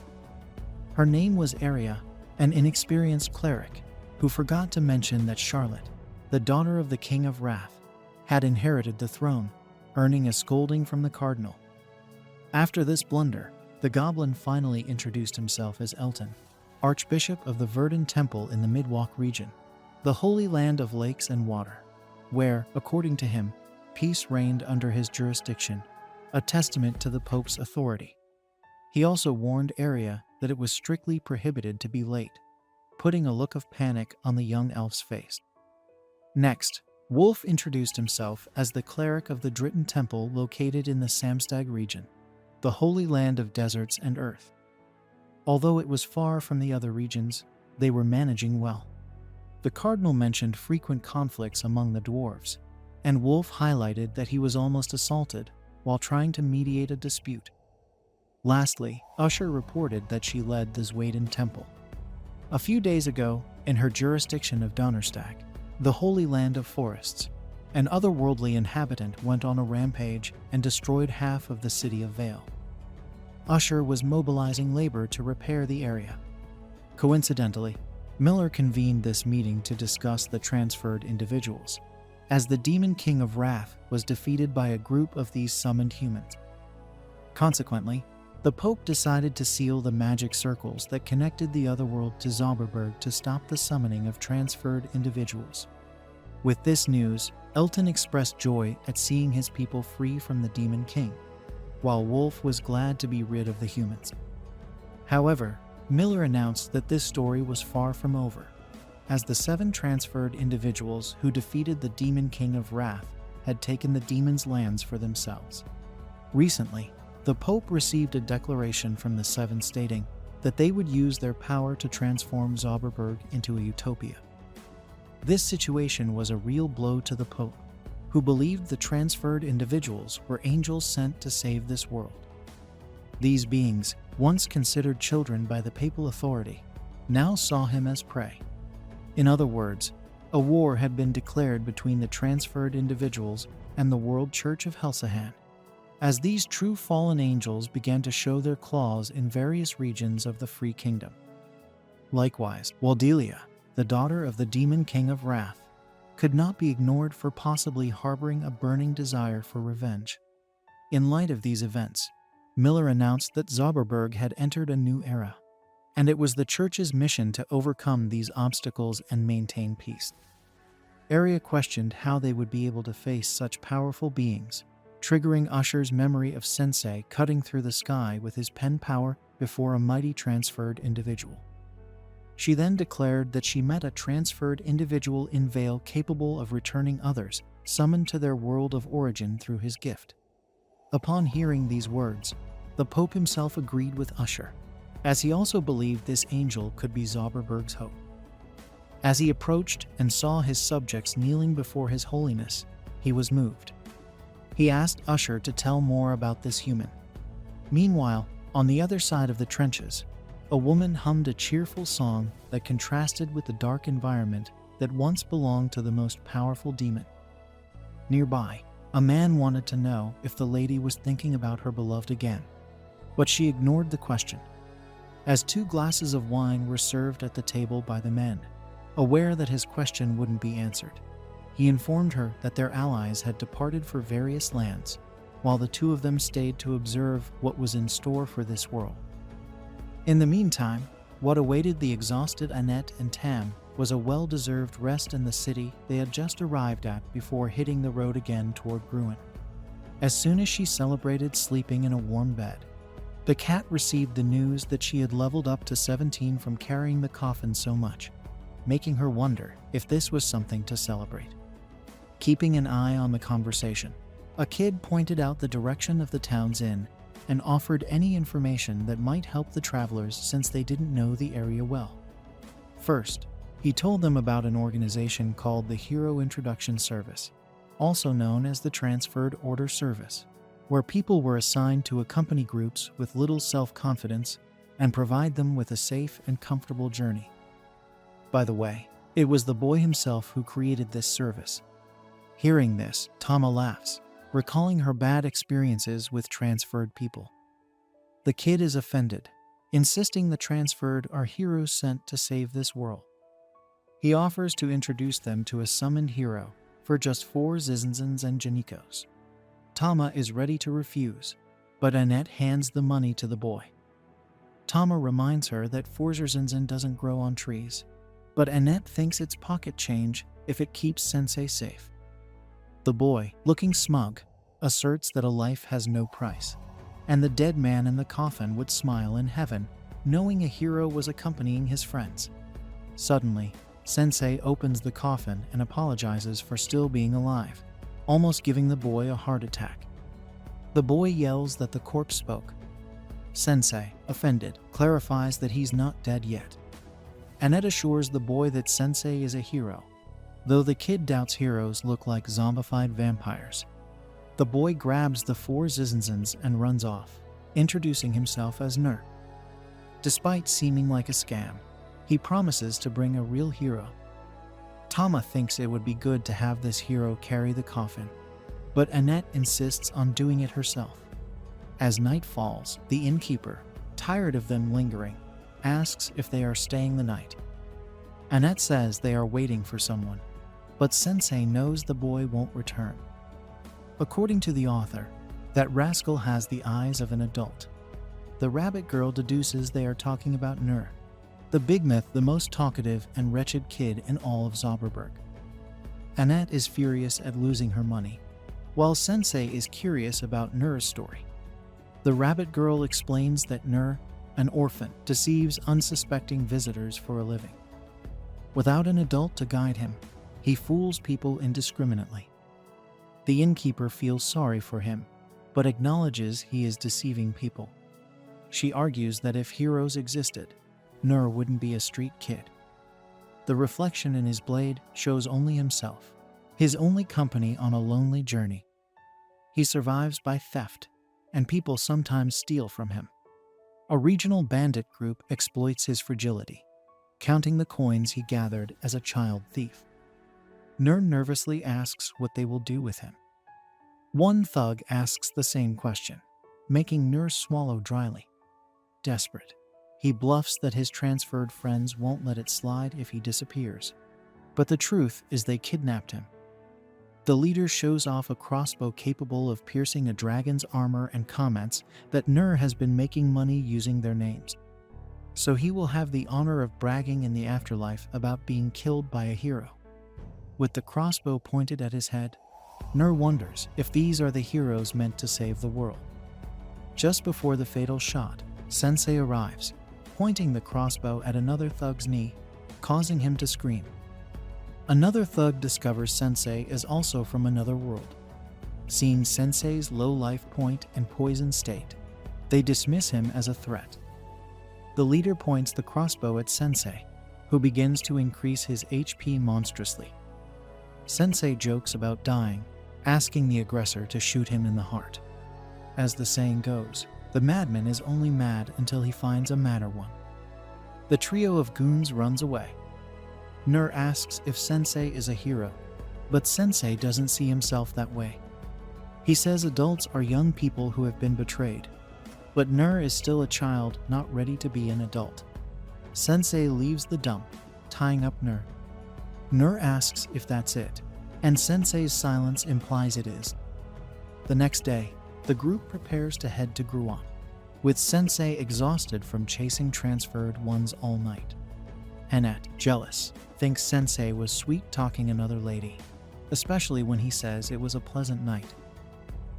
Her name was Aria, an inexperienced cleric who forgot to mention that Charlotte, the daughter of the King of Wrath, had inherited the throne, earning a scolding from the cardinal. After this blunder, the goblin finally introduced himself as Elton, Archbishop of the Verdun Temple in the Midwalk region, the Holy Land of Lakes and Water, where, according to him, peace reigned under his jurisdiction, a testament to the Pope's authority. He also warned Aria that it was strictly prohibited to be late, putting a look of panic on the young elf's face. Next, Wolf introduced himself as the cleric of the Dritten Temple located in the Samstag region, the Holy Land of Deserts and Earth. Although it was far from the other regions, they were managing well. The cardinal mentioned frequent conflicts among the dwarves, and Wolf highlighted that he was almost assaulted while trying to mediate a dispute. Lastly, Usher reported that she led the Zweiden Temple. A few days ago, in her jurisdiction of Donnerstag, the Holy Land of Forests, an otherworldly inhabitant went on a rampage and destroyed half of the city of Vale. Usher was mobilizing labor to repair the area. Coincidentally, Miller convened this meeting to discuss the transferred individuals, as the Demon King of Wrath was defeated by a group of these summoned humans. Consequently, the Pope decided to seal the magic circles that connected the otherworld to Zauberberg to stop the summoning of transferred individuals. With this news, Elton expressed joy at seeing his people free from the Demon King, while Wolf was glad to be rid of the humans. However, Miller announced that this story was far from over, as the 7 transferred individuals who defeated the Demon King of Wrath had taken the demon's lands for themselves. Recently, the Pope received a declaration from the 7 stating that they would use their power to transform Zauberberg into a utopia. This situation was a real blow to the Pope, who believed the transferred individuals were angels sent to save this world. These beings, once considered children by the papal authority, now saw him as prey. In other words, a war had been declared between the transferred individuals and the World Church of Helsahan, as these true fallen angels began to show their claws in various regions of the Free Kingdom. Likewise, Waldelia, the daughter of the Demon King of Wrath, could not be ignored for possibly harboring a burning desire for revenge. In light of these events, Miller announced that Zauberberg had entered a new era, and it was the Church's mission to overcome these obstacles and maintain peace. Arya questioned how they would be able to face such powerful beings, triggering Usher's memory of Sensei cutting through the sky with his pen power before a mighty transferred individual. She then declared that she met a transferred individual in Vale capable of returning others summoned to their world of origin through his gift. Upon hearing these words, the Pope himself agreed with Usher, as he also believed this angel could be Zauberberg's hope. As he approached and saw his subjects kneeling before His Holiness, he was moved. He asked Usher to tell more about this human. Meanwhile, on the other side of the trenches, a woman hummed a cheerful song that contrasted with the dark environment that once belonged to the most powerful demon. Nearby, a man wanted to know if the lady was thinking about her beloved again, but she ignored the question. As 2 glasses of wine were served at the table by the men, aware that his question wouldn't be answered, he informed her that their allies had departed for various lands, while the 2 of them stayed to observe what was in store for this world. In the meantime, what awaited the exhausted Annette and Tam was a well-deserved rest in the city they had just arrived at before hitting the road again toward Gruen. As soon as she celebrated sleeping in a warm bed, the cat received the news that she had leveled up to 17 from carrying the coffin so much, making her wonder if this was something to celebrate. Keeping an eye on the conversation, a kid pointed out the direction of the town's inn and offered any information that might help the travelers since they didn't know the area well. First, he told them about an organization called the Hero Introduction Service, also known as the Transferred Order Service, where people were assigned to accompany groups with little self-confidence and provide them with a safe and comfortable journey. By the way, it was the boy himself who created this service. Hearing this, Tama laughs, recalling her bad experiences with transferred people. The kid is offended, insisting the transferred are heroes sent to save this world. He offers to introduce them to a summoned hero for just 4 Zizinzans and Janikos. Tama is ready to refuse, but Annette hands the money to the boy. Tama reminds her that 4 Zizinzan doesn't grow on trees, but Annette thinks it's pocket change if it keeps Sensei safe. The boy, looking smug, asserts that a life has no price, and the dead man in the coffin would smile in heaven, knowing a hero was accompanying his friends. Suddenly, Sensei opens the coffin and apologizes for still being alive, almost giving the boy a heart attack. The boy yells that the corpse spoke. Sensei, offended, clarifies that he's not dead yet. Annette assures the boy that Sensei is a hero, though the kid doubts heroes look like zombified vampires. The boy grabs the 4 Zizinzans and runs off, introducing himself as Nur. Despite seeming like a scam, he promises to bring a real hero. Tama thinks it would be good to have this hero carry the coffin, but Annette insists on doing it herself. As night falls, the innkeeper, tired of them lingering, asks if they are staying the night. Annette says they are waiting for someone, but Sensei knows the boy won't return. According to the author, that rascal has the eyes of an adult. The rabbit girl deduces they are talking about Nur, the big myth, the most talkative and wretched kid in all of Zauberberg. Annette is furious at losing her money, while Sensei is curious about Nur's story. The rabbit girl explains that Nur, an orphan, deceives unsuspecting visitors for a living. Without an adult to guide him, he fools people indiscriminately. The innkeeper feels sorry for him, but acknowledges he is deceiving people. She argues that if heroes existed, Nur wouldn't be a street kid. The reflection in his blade shows only himself, his only company on a lonely journey. He survives by theft, and people sometimes steal from him. A regional bandit group exploits his fragility, counting the coins he gathered as a child thief. Nur nervously asks what they will do with him. One thug asks the same question, making Nur swallow dryly. Desperate, he bluffs that his transferred friends won't let it slide if he disappears. But the truth is they kidnapped him. The leader shows off a crossbow capable of piercing a dragon's armor and comments that Nur has been making money using their names. So he will have the honor of bragging in the afterlife about being killed by a hero. With the crossbow pointed at his head, Nur wonders if these are the heroes meant to save the world. Just before the fatal shot, Sensei arrives, pointing the crossbow at another thug's knee, causing him to scream. Another thug discovers Sensei is also from another world. Seeing Sensei's low life point and poisoned state, they dismiss him as a threat. The leader points the crossbow at Sensei, who begins to increase his HP monstrously. Sensei jokes about dying, asking the aggressor to shoot him in the heart. As the saying goes, the madman is only mad until he finds a madder one. The trio of goons runs away. Nur asks if Sensei is a hero, but Sensei doesn't see himself that way. He says adults are young people who have been betrayed, but Nur is still a child not ready to be an adult. Sensei leaves the dump, tying up Nur. Nur asks if that's it, and Sensei's silence implies it is. The next day, the group prepares to head to Gruan, with Sensei exhausted from chasing transferred ones all night. Annette, jealous, thinks Sensei was sweet-talking another lady, especially when he says it was a pleasant night.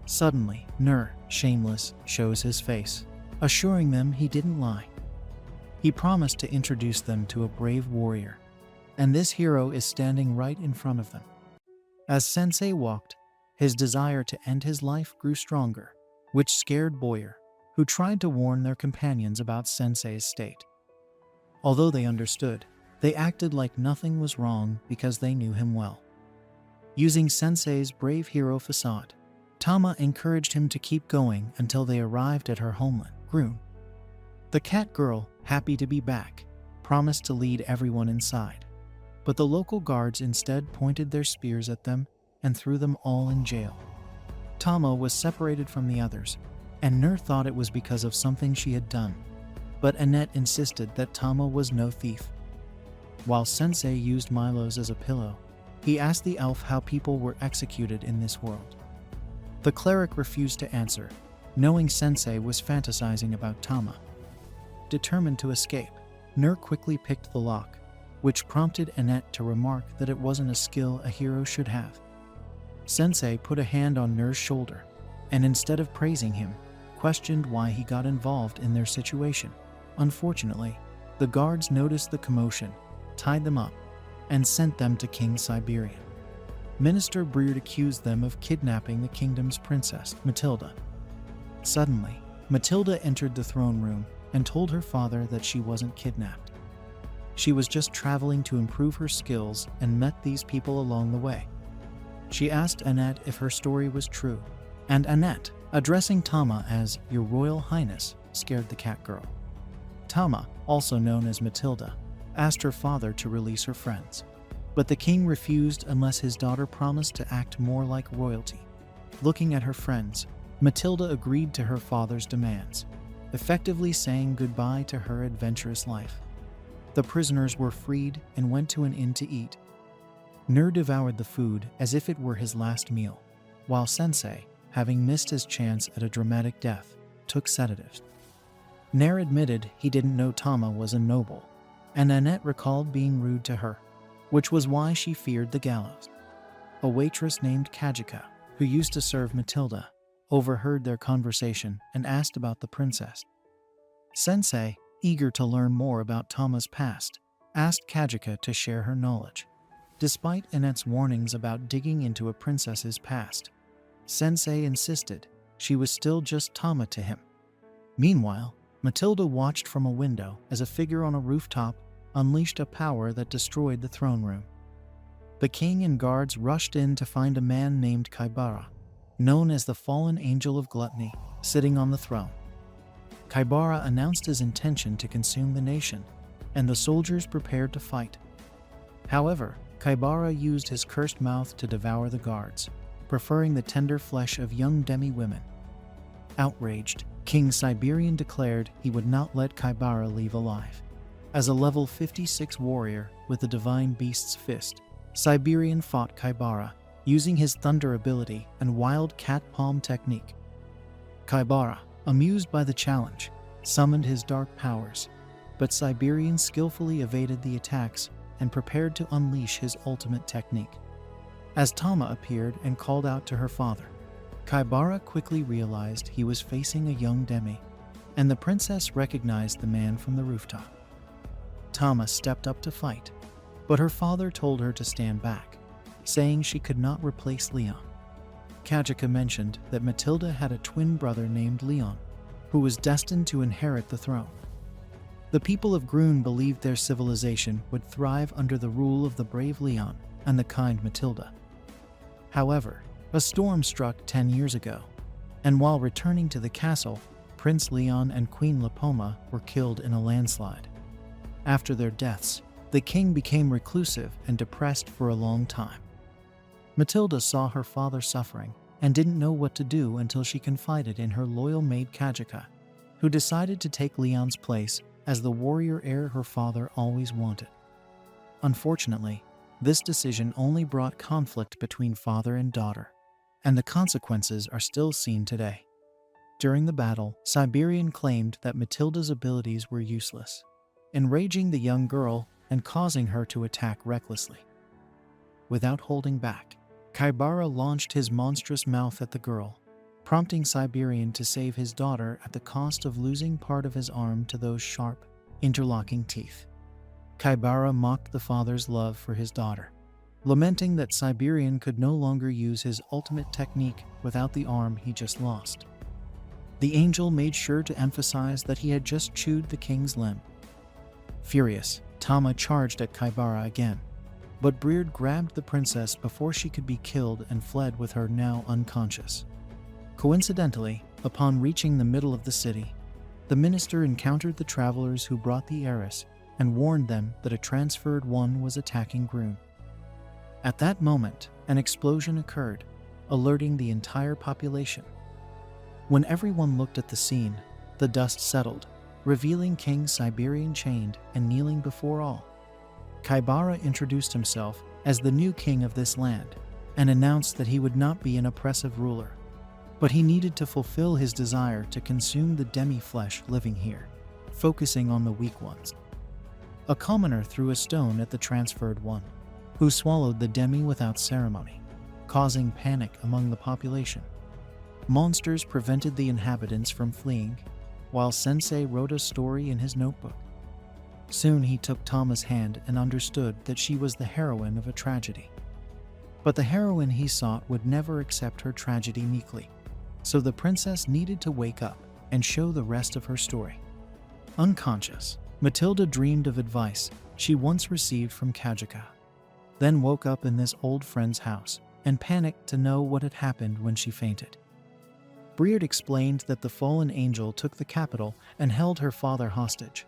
Suddenly, Nur, shameless, shows his face, assuring them he didn't lie. He promised to introduce them to a brave warrior, and this hero is standing right in front of them. As Sensei walked, his desire to end his life grew stronger, which scared Boyer, who tried to warn their companions about Sensei's state. Although they understood, they acted like nothing was wrong because they knew him well. Using Sensei's brave hero facade, Tama encouraged him to keep going until they arrived at her homeland, Grun. The cat girl, happy to be back, promised to lead everyone inside, but the local guards instead pointed their spears at them and threw them all in jail. Tama was separated from the others, and Nur thought it was because of something she had done, but Annette insisted that Tama was no thief. While Sensei used Milo's as a pillow, he asked the elf how people were executed in this world. The cleric refused to answer, knowing Sensei was fantasizing about Tama. Determined to escape, Nur quickly picked the lock, which prompted Annette to remark that it wasn't a skill a hero should have. Sensei put a hand on Nur's shoulder, and instead of praising him, questioned why he got involved in their situation. Unfortunately, the guards noticed the commotion, tied them up, and sent them to King Siberian. Minister Breard accused them of kidnapping the kingdom's princess, Matilda. Suddenly, Matilda entered the throne room and told her father that she wasn't kidnapped. She was just traveling to improve her skills and met these people along the way. She asked Annette if her story was true, and Annette, addressing Tama as Your Royal Highness, scared the cat girl. Tama, also known as Matilda, asked her father to release her friends, but the king refused unless his daughter promised to act more like royalty. Looking at her friends, Matilda agreed to her father's demands, effectively saying goodbye to her adventurous life. The prisoners were freed and went to an inn to eat. Nur devoured the food as if it were his last meal, while Sensei, having missed his chance at a dramatic death, took sedatives. Nair admitted he didn't know Tama was a noble, and Annette recalled being rude to her, which was why she feared the gallows. A waitress named Kajika, who used to serve Matilda, overheard their conversation and asked about the princess. Sensei, eager to learn more about Tama's past, asked Kajika to share her knowledge. Despite Annette's warnings about digging into a princess's past, Sensei insisted she was still just Tama to him. Meanwhile, Matilda watched from a window as a figure on a rooftop unleashed a power that destroyed the throne room. The king and guards rushed in to find a man named Kaibara, known as the fallen angel of gluttony, sitting on the throne. Kaibara announced his intention to consume the nation, and the soldiers prepared to fight. However, Kaibara used his cursed mouth to devour the guards, preferring the tender flesh of young demi-women. Outraged, King Siberian declared he would not let Kaibara leave alive. As a level 56 warrior with the divine beast's fist, Siberian fought Kaibara, using his thunder ability and wild cat palm technique. Kaibara, amused by the challenge, summoned his dark powers, but Siberian skillfully evaded the attacks and prepared to unleash his ultimate technique. As Tama appeared and called out to her father, Kaibara quickly realized he was facing a young demi, and the princess recognized the man from the rooftop. Tama stepped up to fight, but her father told her to stand back, saying she could not replace Leon. Kajika mentioned that Matilda had a twin brother named Leon, who was destined to inherit the throne. The people of Grun believed their civilization would thrive under the rule of the brave Leon and the kind Matilda. However, a storm struck 10 years ago, and while returning to the castle, Prince Leon and Queen Lapoma were killed in a landslide. After their deaths, the king became reclusive and depressed for a long time. Matilda saw her father suffering and didn't know what to do until she confided in her loyal maid Kajika, who decided to take Leon's place as the warrior heir her father always wanted. Unfortunately, this decision only brought conflict between father and daughter, and the consequences are still seen today. During the battle, Siberian claimed that Matilda's abilities were useless, enraging the young girl and causing her to attack recklessly. Without holding back, Kaibara launched his monstrous mouth at the girl, prompting Siberian to save his daughter at the cost of losing part of his arm to those sharp, interlocking teeth. Kaibara mocked the father's love for his daughter, lamenting that Siberian could no longer use his ultimate technique without the arm he just lost. The angel made sure to emphasize that he had just chewed the king's limb. Furious, Tama charged at Kaibara again, but Breard grabbed the princess before she could be killed and fled with her now unconscious. Coincidentally, upon reaching the middle of the city, the minister encountered the travelers who brought the heiress and warned them that a transferred one was attacking Grun. At that moment, an explosion occurred, alerting the entire population. When everyone looked at the scene, the dust settled, revealing King Siberian chained and kneeling before all. Kaibara introduced himself as the new king of this land and announced that he would not be an oppressive ruler, but he needed to fulfill his desire to consume the demi-flesh living here, focusing on the weak ones. A commoner threw a stone at the transferred one, who swallowed the demi without ceremony, causing panic among the population. Monsters prevented the inhabitants from fleeing, while Sensei wrote a story in his notebook. Soon he took Tama's hand and understood that she was the heroine of a tragedy. But the heroine he sought would never accept her tragedy meekly, so the princess needed to wake up and show the rest of her story. Unconscious, Matilda dreamed of advice she once received from Kajika, then woke up in this old friend's house and panicked to know what had happened when she fainted. Breard explained that the fallen angel took the capital and held her father hostage.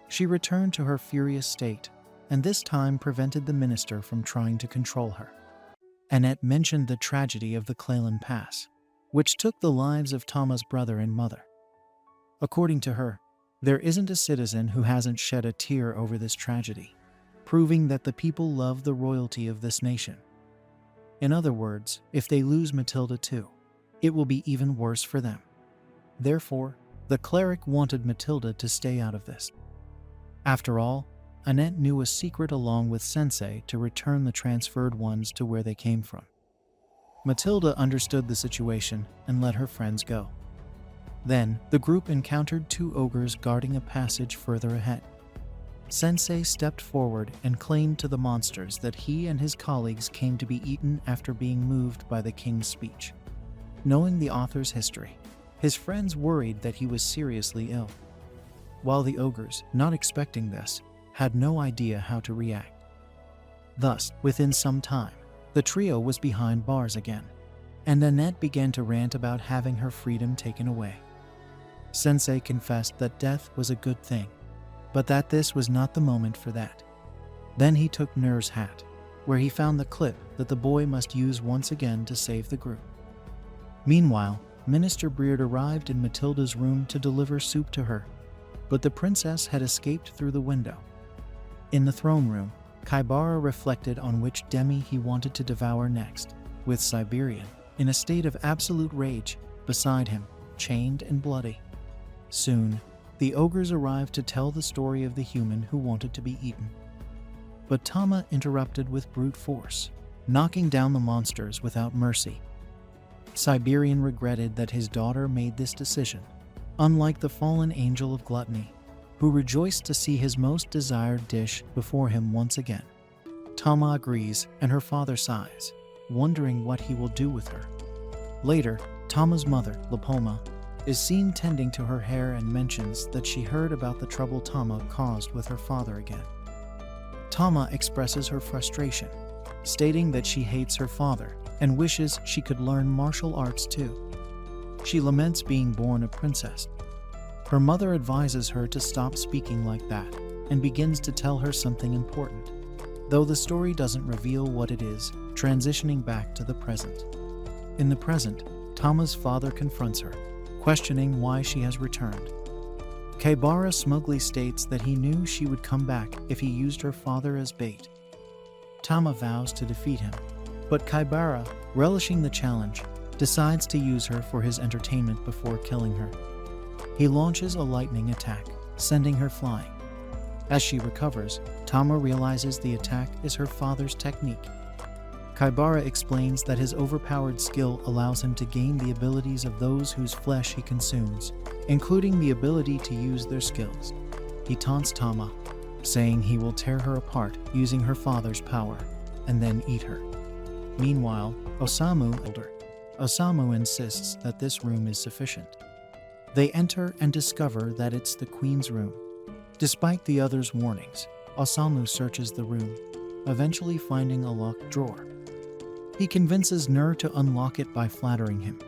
She returned to her furious state, and this time prevented the minister from trying to control her. Annette mentioned the tragedy of the Claylan Pass, which took the lives of Tama's brother and mother. According to her, There isn't a citizen who hasn't shed a tear over this tragedy, proving that the people love the royalty of this nation. In other words, if they lose Matilda too, it will be even worse for them. Therefore, the cleric wanted Matilda to stay out of this. After all, Annette knew a secret along with Sensei to return the transferred ones to where they came from. Matilda understood the situation and let her friends go. Then, the group encountered two ogres guarding a passage further ahead. Sensei stepped forward and claimed to the monsters that he and his colleagues came to be eaten after being moved by the king's speech. Knowing the author's history, his friends worried that he was seriously ill, while the ogres, not expecting this, had no idea how to react. Thus, within some time, the trio was behind bars again, and Annette began to rant about having her freedom taken away. Sensei confessed that death was a good thing, but that this was not the moment for that. Then he took Nur's hat, where he found the clip that the boy must use once again to save the group. Meanwhile, Minister Beard arrived in Matilda's room to deliver soup to her, but the princess had escaped through the window. In the throne room, Kaibara reflected on which demi he wanted to devour next, with Siberian, in a state of absolute rage, beside him, chained and bloody. Soon, the ogres arrived to tell the story of the human who wanted to be eaten. But Tama interrupted with brute force, knocking down the monsters without mercy. Siberian regretted that his daughter made this decision, unlike the fallen angel of gluttony, who rejoiced to see his most desired dish before him once again. Tama agrees, and her father sighs, wondering what he will do with her. Later, Tama's mother, Lapoma, is seen tending to her hair and mentions that she heard about the trouble Tama caused with her father again. Tama expresses her frustration, stating that she hates her father and wishes she could learn martial arts too. She laments being born a princess. Her mother advises her to stop speaking like that and begins to tell her something important, though the story doesn't reveal what it is, transitioning back to the present. In the present, Tama's father confronts her, questioning why she has returned. Kaibara smugly states that he knew she would come back if he used her father as bait. Tama vows to defeat him, but Kaibara, relishing the challenge, decides to use her for his entertainment before killing her. He launches a lightning attack, sending her flying. As she recovers, Tama realizes the attack is her father's technique. Kaibara explains that his overpowered skill allows him to gain the abilities of those whose flesh he consumes, including the ability to use their skills. He taunts Tama, saying he will tear her apart using her father's power, and then eat her. Meanwhile, Osamu insists that this room is sufficient. They enter and discover that it's the queen's room. Despite the others' warnings, Osamu searches the room, eventually finding a locked drawer. He convinces Nur to unlock it by flattering him,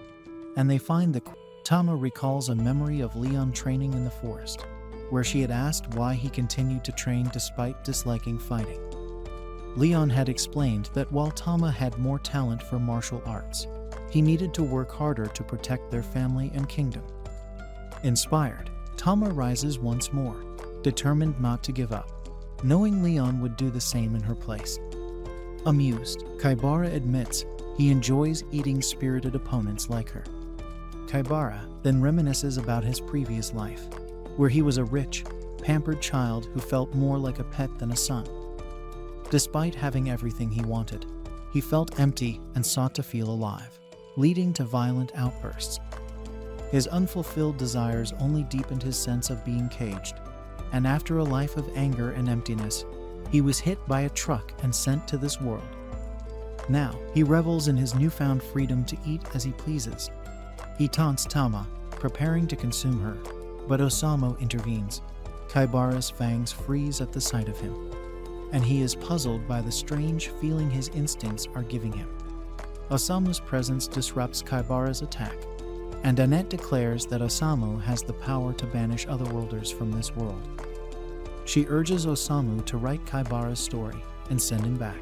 and they find the Tama recalls a memory of Leon training in the forest, where she had asked why he continued to train despite disliking fighting. Leon had explained that while Tama had more talent for martial arts, he needed to work harder to protect their family and kingdom. Inspired, Tama rises once more, determined not to give up, knowing Leon would do the same in her place. Amused, Kaibara admits he enjoys eating spirited opponents like her. Kaibara then reminisces about his previous life, where he was a rich, pampered child who felt more like a pet than a son. Despite having everything he wanted, he felt empty and sought to feel alive, leading to violent outbursts. His unfulfilled desires only deepened his sense of being caged, and after a life of anger and emptiness, he was hit by a truck and sent to this world. Now, he revels in his newfound freedom to eat as he pleases. He taunts Tama, preparing to consume her, but Osamu intervenes. Kaibara's fangs freeze at the sight of him, and he is puzzled by the strange feeling his instincts are giving him. Osamu's presence disrupts Kaibara's attack, and Annette declares that Osamu has the power to banish otherworlders from this world. She urges Osamu to write Kaibara's story and send him back,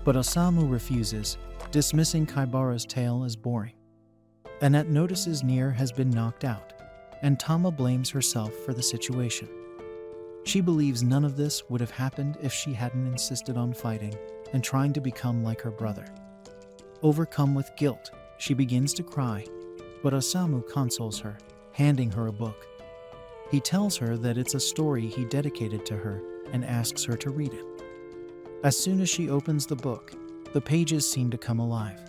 but Osamu refuses, dismissing Kaibara's tale as boring. Annette notices Nier has been knocked out, and Tama blames herself for the situation. She believes none of this would have happened if she hadn't insisted on fighting and trying to become like her brother. Overcome with guilt, she begins to cry, but Osamu consoles her, handing her a book. He tells her that it's a story he dedicated to her and asks her to read it. As soon as she opens the book, the pages seem to come alive.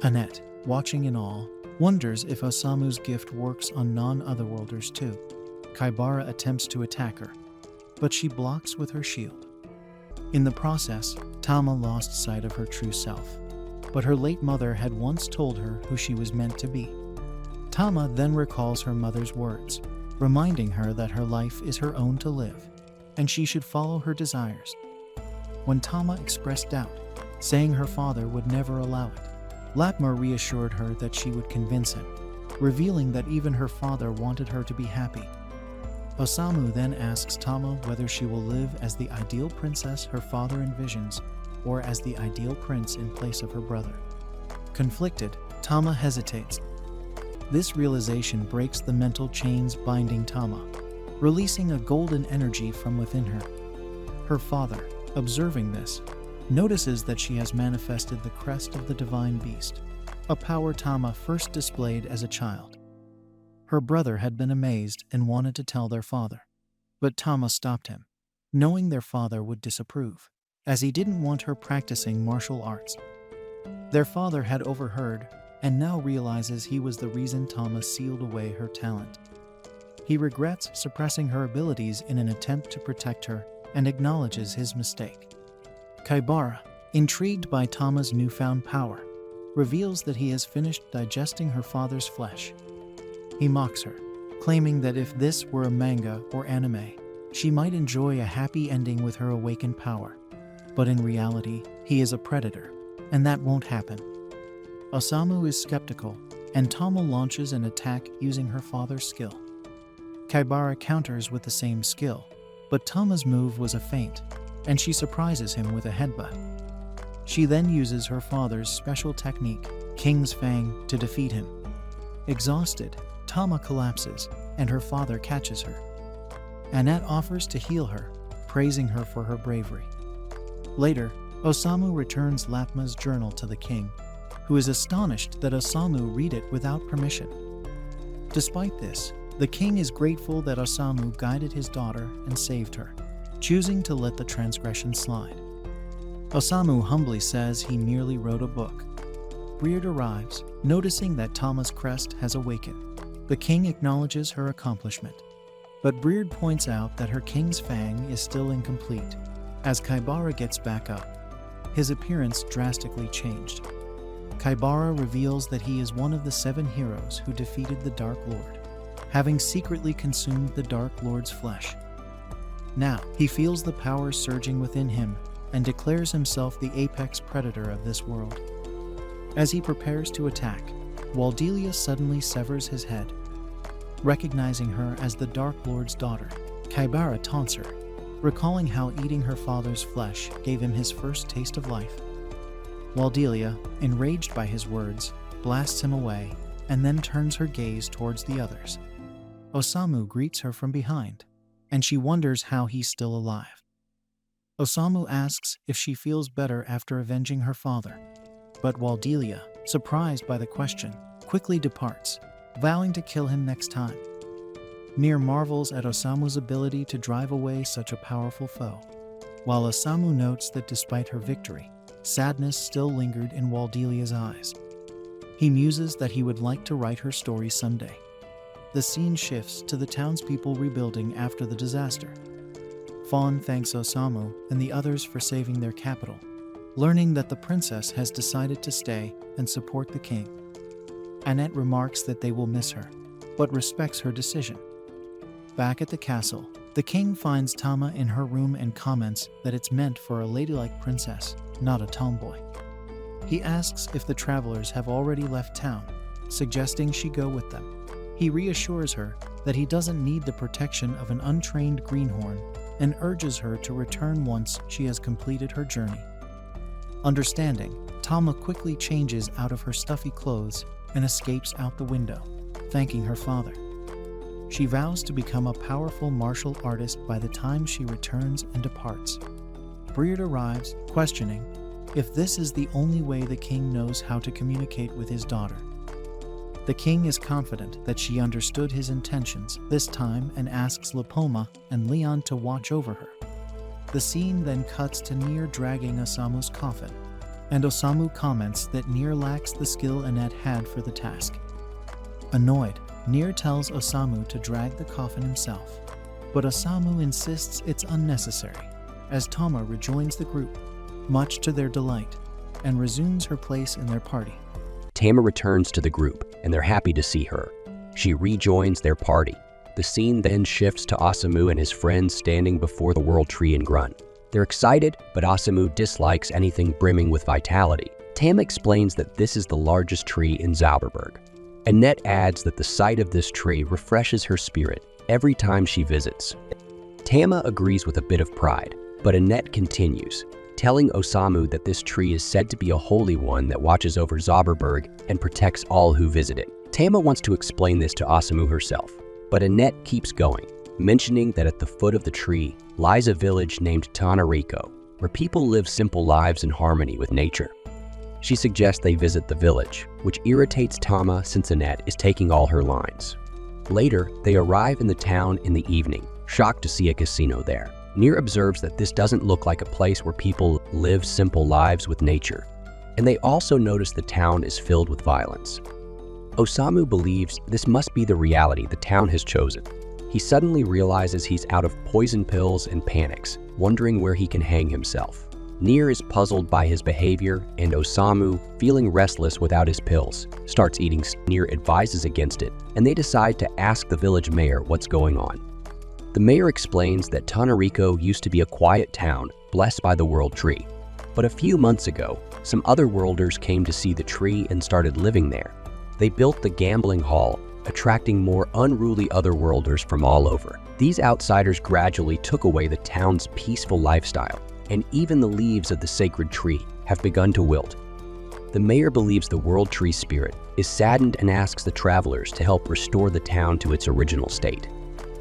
Annette, watching in awe, wonders if Osamu's gift works on non-otherworlders too. Kaibara attempts to attack her, but she blocks with her shield. In the process, Tama lost sight of her true self, but her late mother had once told her who she was meant to be. Tama then recalls her mother's words, reminding her that her life is her own to live, and she should follow her desires. When Tama expressed doubt, saying her father would never allow it, Lapma reassured her that she would convince him, revealing that even her father wanted her to be happy. Osamu then asks Tama whether she will live as the ideal princess her father envisions or as the ideal prince in place of her brother. Conflicted, Tama hesitates. This realization breaks the mental chains binding Tama, releasing a golden energy from within her. Her father, observing this, notices that she has manifested the crest of the divine beast, a power Tama first displayed as a child. Her brother had been amazed and wanted to tell their father, but Tama stopped him, knowing their father would disapprove, as he didn't want her practicing martial arts. Their father had overheard and now realizes he was the reason Tama sealed away her talent. He regrets suppressing her abilities in an attempt to protect her and acknowledges his mistake. Kaibara, intrigued by Tama's newfound power, reveals that he has finished digesting her father's flesh. He mocks her, claiming that if this were a manga or anime, she might enjoy a happy ending with her awakened power. But in reality, he is a predator, and that won't happen. Osamu is skeptical, and Tama launches an attack using her father's skill. Kaibara counters with the same skill, but Tama's move was a feint, and she surprises him with a headbutt. She then uses her father's special technique, King's Fang, to defeat him. Exhausted, Tama collapses, and her father catches her. Annette offers to heal her, praising her for her bravery. Later, Osamu returns Lapma's journal to the king, who is astonished that Osamu read it without permission. Despite this, the king is grateful that Osamu guided his daughter and saved her, choosing to let the transgression slide. Osamu humbly says he merely wrote a book. Breard arrives, noticing that Tama's crest has awakened. The king acknowledges her accomplishment, but Breard points out that her King's Fang is still incomplete. As Kaibara gets back up, his appearance drastically changed. Kaibara reveals that he is one of the 7 heroes who defeated the Dark Lord, having secretly consumed the Dark Lord's flesh. Now, he feels the power surging within him and declares himself the apex predator of this world. As he prepares to attack, Waldelia suddenly severs his head. Recognizing her as the Dark Lord's daughter, Kaibara taunts her, recalling how eating her father's flesh gave him his first taste of life. Waldelia, enraged by his words, blasts him away and then turns her gaze towards the others. Osamu greets her from behind, and she wonders how he's still alive. Osamu asks if she feels better after avenging her father, but Waldelia, surprised by the question, quickly departs, vowing to kill him next time. Mir marvels at Osamu's ability to drive away such a powerful foe, while Osamu notes that despite her victory, sadness still lingered in Waldelia's eyes. He muses that he would like to write her story someday. The scene shifts to the townspeople rebuilding after the disaster. Fawn thanks Osamu and the others for saving their capital, learning that the princess has decided to stay and support the king. Annette remarks that they will miss her, but respects her decision. Back at the castle, the king finds Tama in her room and comments that it's meant for a ladylike princess, not a tomboy. He asks if the travelers have already left town, suggesting she go with them. He reassures her that he doesn't need the protection of an untrained greenhorn and urges her to return once she has completed her journey. Understanding, Tama quickly changes out of her stuffy clothes and escapes out the window, thanking her father. She vows to become a powerful martial artist by the time she returns and departs. Breard arrives, questioning if this is the only way the king knows how to communicate with his daughter. The king is confident that she understood his intentions this time and asks Lipoma and Leon to watch over her. The scene then cuts to Nier dragging Osamu's coffin, and Osamu comments that Nier lacks the skill Annette had for the task. Annoyed, Nier tells Osamu to drag the coffin himself, but Osamu insists it's unnecessary, as Tama rejoins the group, much to their delight, and resumes her place in their party. Tama returns to the group, and they're happy to see her. She rejoins their party. The scene then shifts to Osamu and his friends standing before the world tree and grunt. They're excited, but Osamu dislikes anything brimming with vitality. Tama explains that this is the largest tree in Zauberberg. Annette adds that the sight of this tree refreshes her spirit every time she visits. Tama agrees with a bit of pride, but Annette continues, telling Osamu that this tree is said to be a holy one that watches over Zauberberg and protects all who visit it. Tama wants to explain this to Osamu herself, but Annette keeps going, mentioning that at the foot of the tree lies a village named Tanariko, where people live simple lives in harmony with nature. She suggests they visit the village, which irritates Tama since Annette is taking all her lines. Later, they arrive in the town in the evening, shocked to see a casino there. Nier observes that this doesn't look like a place where people live simple lives with nature, and they also notice the town is filled with violence. Osamu believes this must be the reality the town has chosen. He suddenly realizes he's out of poison pills and panics, wondering where he can hang himself. Nier is puzzled by his behavior, and Osamu, feeling restless without his pills, starts eating. Nier advises against it, and they decide to ask the village mayor what's going on. The mayor explains that Tanariko used to be a quiet town, blessed by the world tree. But a few months ago, some other worlders came to see the tree and started living there. They built the gambling hall, attracting more unruly otherworlders from all over. These outsiders gradually took away the town's peaceful lifestyle, and even the leaves of the sacred tree have begun to wilt. The mayor believes the world tree spirit is saddened and asks the travelers to help restore the town to its original state.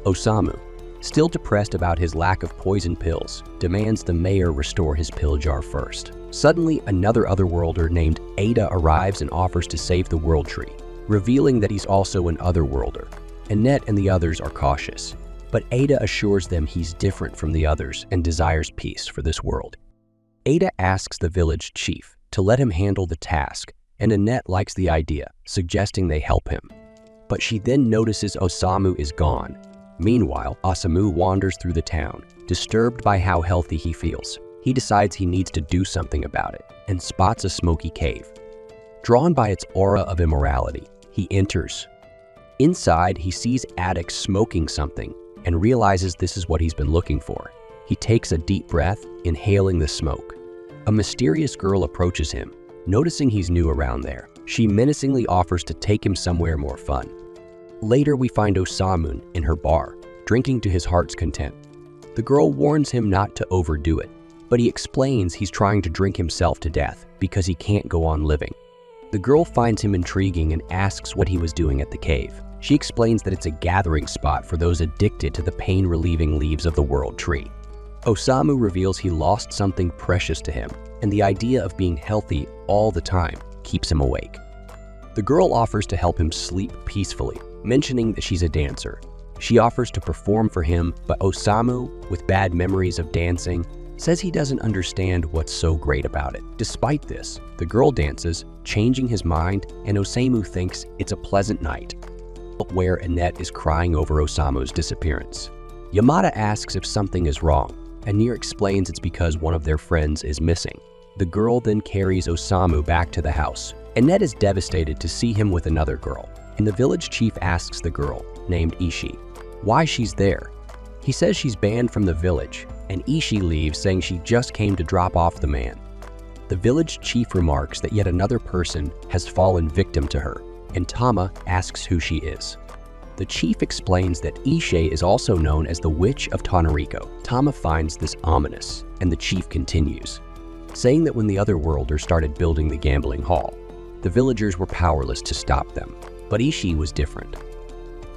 Osamu, still depressed about his lack of poison pills, demands the mayor restore his pill jar first. Suddenly, another otherworlder named Ada arrives and offers to save the world tree, revealing that he's also an otherworlder. Annette and the others are cautious, but Ada assures them he's different from the others and desires peace for this world. Ada asks the village chief to let him handle the task, and Annette likes the idea, suggesting they help him. But she then notices Osamu is gone. Meanwhile, Osamu wanders through the town, disturbed by how healthy he feels. He decides he needs to do something about it, and spots a smoky cave. Drawn by its aura of immorality, he enters. Inside, he sees addicts smoking something, and realizes this is what he's been looking for. He takes a deep breath, inhaling the smoke. A mysterious girl approaches him. Noticing he's new around there, she menacingly offers to take him somewhere more fun. Later, we find Osamu in her bar, drinking to his heart's content. The girl warns him not to overdo it, but he explains he's trying to drink himself to death because he can't go on living. The girl finds him intriguing and asks what he was doing at the cave. She explains that it's a gathering spot for those addicted to the pain-relieving leaves of the world tree. Osamu reveals he lost something precious to him, and the idea of being healthy all the time keeps him awake. The girl offers to help him sleep peacefully, mentioning that she's a dancer. She offers to perform for him, but Osamu, with bad memories of dancing, says he doesn't understand what's so great about it. Despite this, the girl dances, changing his mind, and Osamu thinks it's a pleasant night, where Annette is crying over Osamu's disappearance. Yamada asks if something is wrong, and Nier explains it's because one of their friends is missing. The girl then carries Osamu back to the house. Annette is devastated to see him with another girl, and the village chief asks the girl, named Ishi, why she's there. He says she's banned from the village, and Ishi leaves saying she just came to drop off the man. The village chief remarks that yet another person has fallen victim to her, and Tama asks who she is. The chief explains that Ishe is also known as the Witch of Tanariko. Tama finds this ominous, and the chief continues, saying that when the otherworlders started building the gambling hall, the villagers were powerless to stop them, but Ishi was different.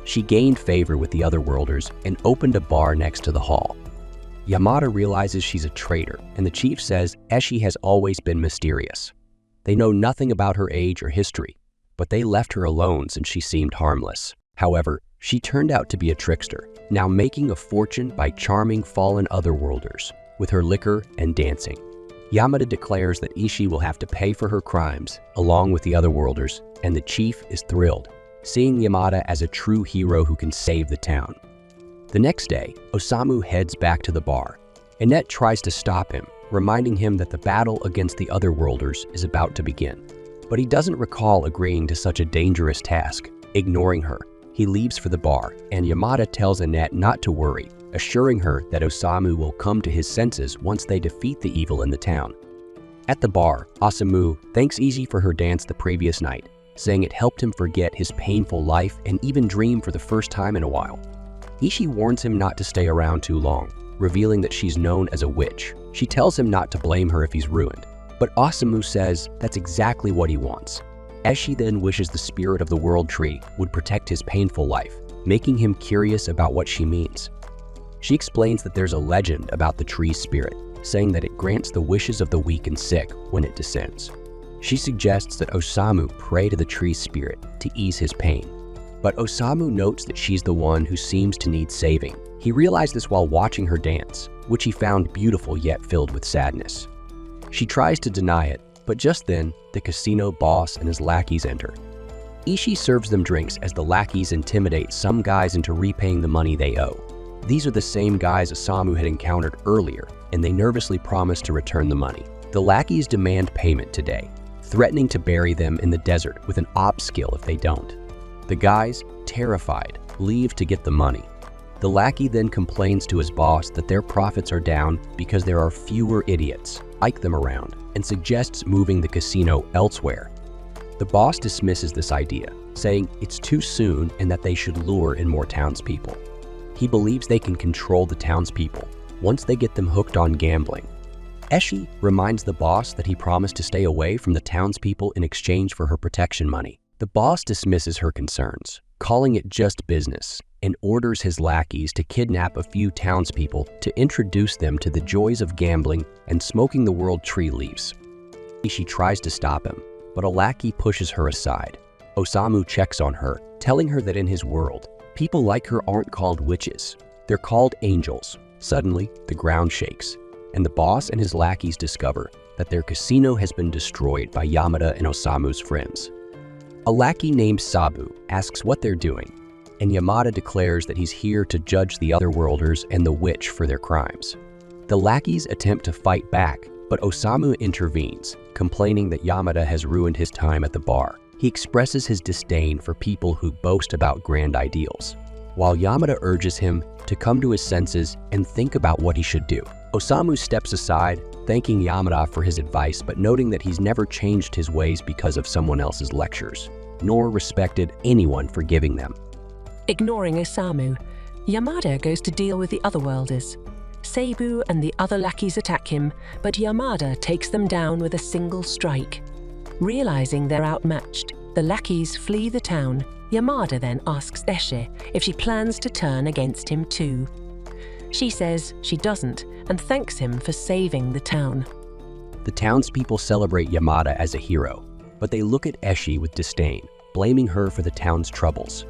She gained favor with the other worlders and opened a bar next to the hall. Yamada realizes she's a traitor, and the chief says Eshi has always been mysterious. They know nothing about her age or history, but they left her alone since she seemed harmless. However, she turned out to be a trickster, now making a fortune by charming fallen otherworlders with her liquor and dancing. Yamada declares that Ishi will have to pay for her crimes along with the otherworlders, and the chief is thrilled, seeing Yamada as a true hero who can save the town. The next day, Osamu heads back to the bar. Annette tries to stop him, reminding him that the battle against the otherworlders is about to begin. But he doesn't recall agreeing to such a dangerous task. Ignoring her, he leaves for the bar, and Yamada tells Annette not to worry, assuring her that Osamu will come to his senses once they defeat the evil in the town. At the bar, Osamu thanks Ishi for her dance the previous night, saying it helped him forget his painful life and even dream for the first time in a while. Ishi warns him not to stay around too long, revealing that she's known as a witch. She tells him not to blame her if he's ruined, but Osamu says that's exactly what he wants. Eshi then wishes the spirit of the world tree would protect his painful life, making him curious about what she means. She explains that there's a legend about the tree's spirit, saying that it grants the wishes of the weak and sick when it descends. She suggests that Osamu pray to the tree's spirit to ease his pain. But Osamu notes that she's the one who seems to need saving. He realized this while watching her dance, which he found beautiful yet filled with sadness. She tries to deny it, but just then, the casino boss and his lackeys enter. Ishi serves them drinks as the lackeys intimidate some guys into repaying the money they owe. These are the same guys Osamu had encountered earlier, and they nervously promise to return the money. The lackeys demand payment today, threatening to bury them in the desert with an op skill if they don't. The guys, terrified, leave to get the money. The lackey then complains to his boss that their profits are down because there are fewer idiots like them around, and suggests moving the casino elsewhere. The boss dismisses this idea, saying it's too soon and that they should lure in more townspeople. He believes they can control the townspeople once they get them hooked on gambling. Eshi reminds the boss that he promised to stay away from the townspeople in exchange for her protection money. The boss dismisses her concerns, calling it just business, and orders his lackeys to kidnap a few townspeople to introduce them to the joys of gambling and smoking the world tree leaves. She tries to stop him, but a lackey pushes her aside. Osamu checks on her, telling her that in his world, people like her aren't called witches. They're called angels. Suddenly, the ground shakes, and the boss and his lackeys discover that their casino has been destroyed by Yamada and Osamu's friends. A lackey named Sabu asks what they're doing, and Yamada declares that he's here to judge the otherworlders and the witch for their crimes. The lackeys attempt to fight back, but Osamu intervenes, complaining that Yamada has ruined his time at the bar. He expresses his disdain for people who boast about grand ideals, while Yamada urges him to come to his senses and think about what he should do. Osamu steps aside, thanking Yamada for his advice but noting that he's never changed his ways because of someone else's lectures, nor respected anyone for giving them. Ignoring Osamu, Yamada goes to deal with the otherworlders. Seibu and the other lackeys attack him, but Yamada takes them down with a single strike. Realizing they're outmatched, the lackeys flee the town. Yamada then asks Eshi if she plans to turn against him too. She says she doesn't and thanks him for saving the town. The townspeople celebrate Yamada as a hero, but they look at Eshi with disdain, blaming her for the town's troubles.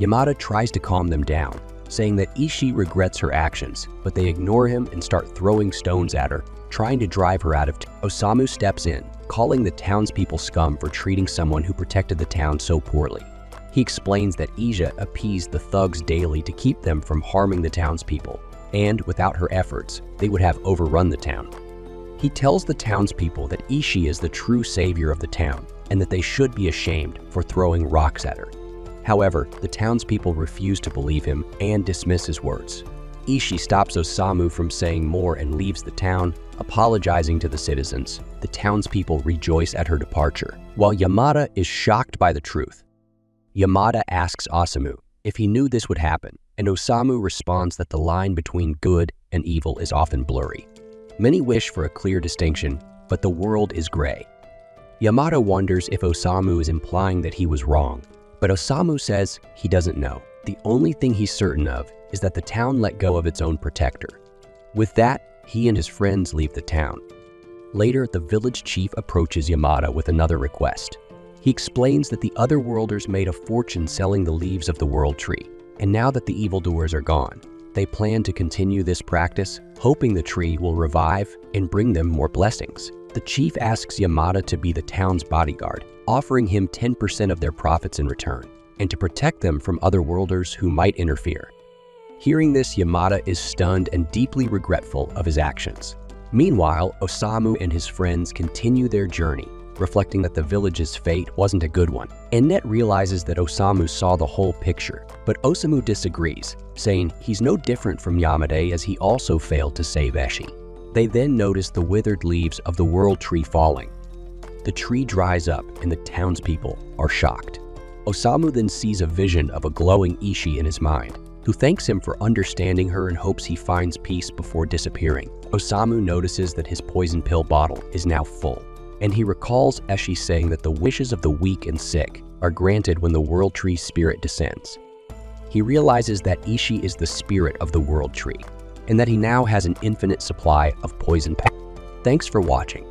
Yamada tries to calm them down, saying that Ishi regrets her actions, but they ignore him and start throwing stones at her, trying to drive her out of town. Osamu steps in, calling the townspeople scum for treating someone who protected the town so poorly. He explains that Ija appeased the thugs daily to keep them from harming the townspeople, and without her efforts, they would have overrun the town. He tells the townspeople that Ishi is the true savior of the town, and that they should be ashamed for throwing rocks at her. However, the townspeople refuse to believe him and dismiss his words. Ishi stops Osamu from saying more and leaves the town, apologizing to the citizens. The townspeople rejoice at her departure, while Yamada is shocked by the truth. Yamada asks Osamu if he knew this would happen, and Osamu responds that the line between good and evil is often blurry. Many wish for a clear distinction, but the world is gray. Yamada wonders if Osamu is implying that he was wrong, but Osamu says he doesn't know. The only thing he's certain of is that the town let go of its own protector. With that, he and his friends leave the town. Later, the village chief approaches Yamada with another request. He explains that the otherworlders made a fortune selling the leaves of the world tree, and now that the evildoers are gone, they plan to continue this practice, hoping the tree will revive and bring them more blessings. The chief asks Yamada to be the town's bodyguard, offering him 10% of their profits in return, and to protect them from otherworlders who might interfere. Hearing this, Yamada is stunned and deeply regretful of his actions. Meanwhile, Osamu and his friends continue their journey, reflecting that the village's fate wasn't a good one. Annette realizes that Osamu saw the whole picture, but Osamu disagrees, saying he's no different from Yamade as he also failed to save Eshi. They then notice the withered leaves of the world tree falling. The tree dries up and the townspeople are shocked. Osamu then sees a vision of a glowing Ishi in his mind, who thanks him for understanding her and hopes he finds peace before disappearing. Osamu notices that his poison pill bottle is now full, and he recalls Eshi saying that the wishes of the weak and sick are granted when the world tree's spirit descends. He realizes that Ishi is the spirit of the world tree, and that he now has an infinite supply of poison powder. Thanks for watching.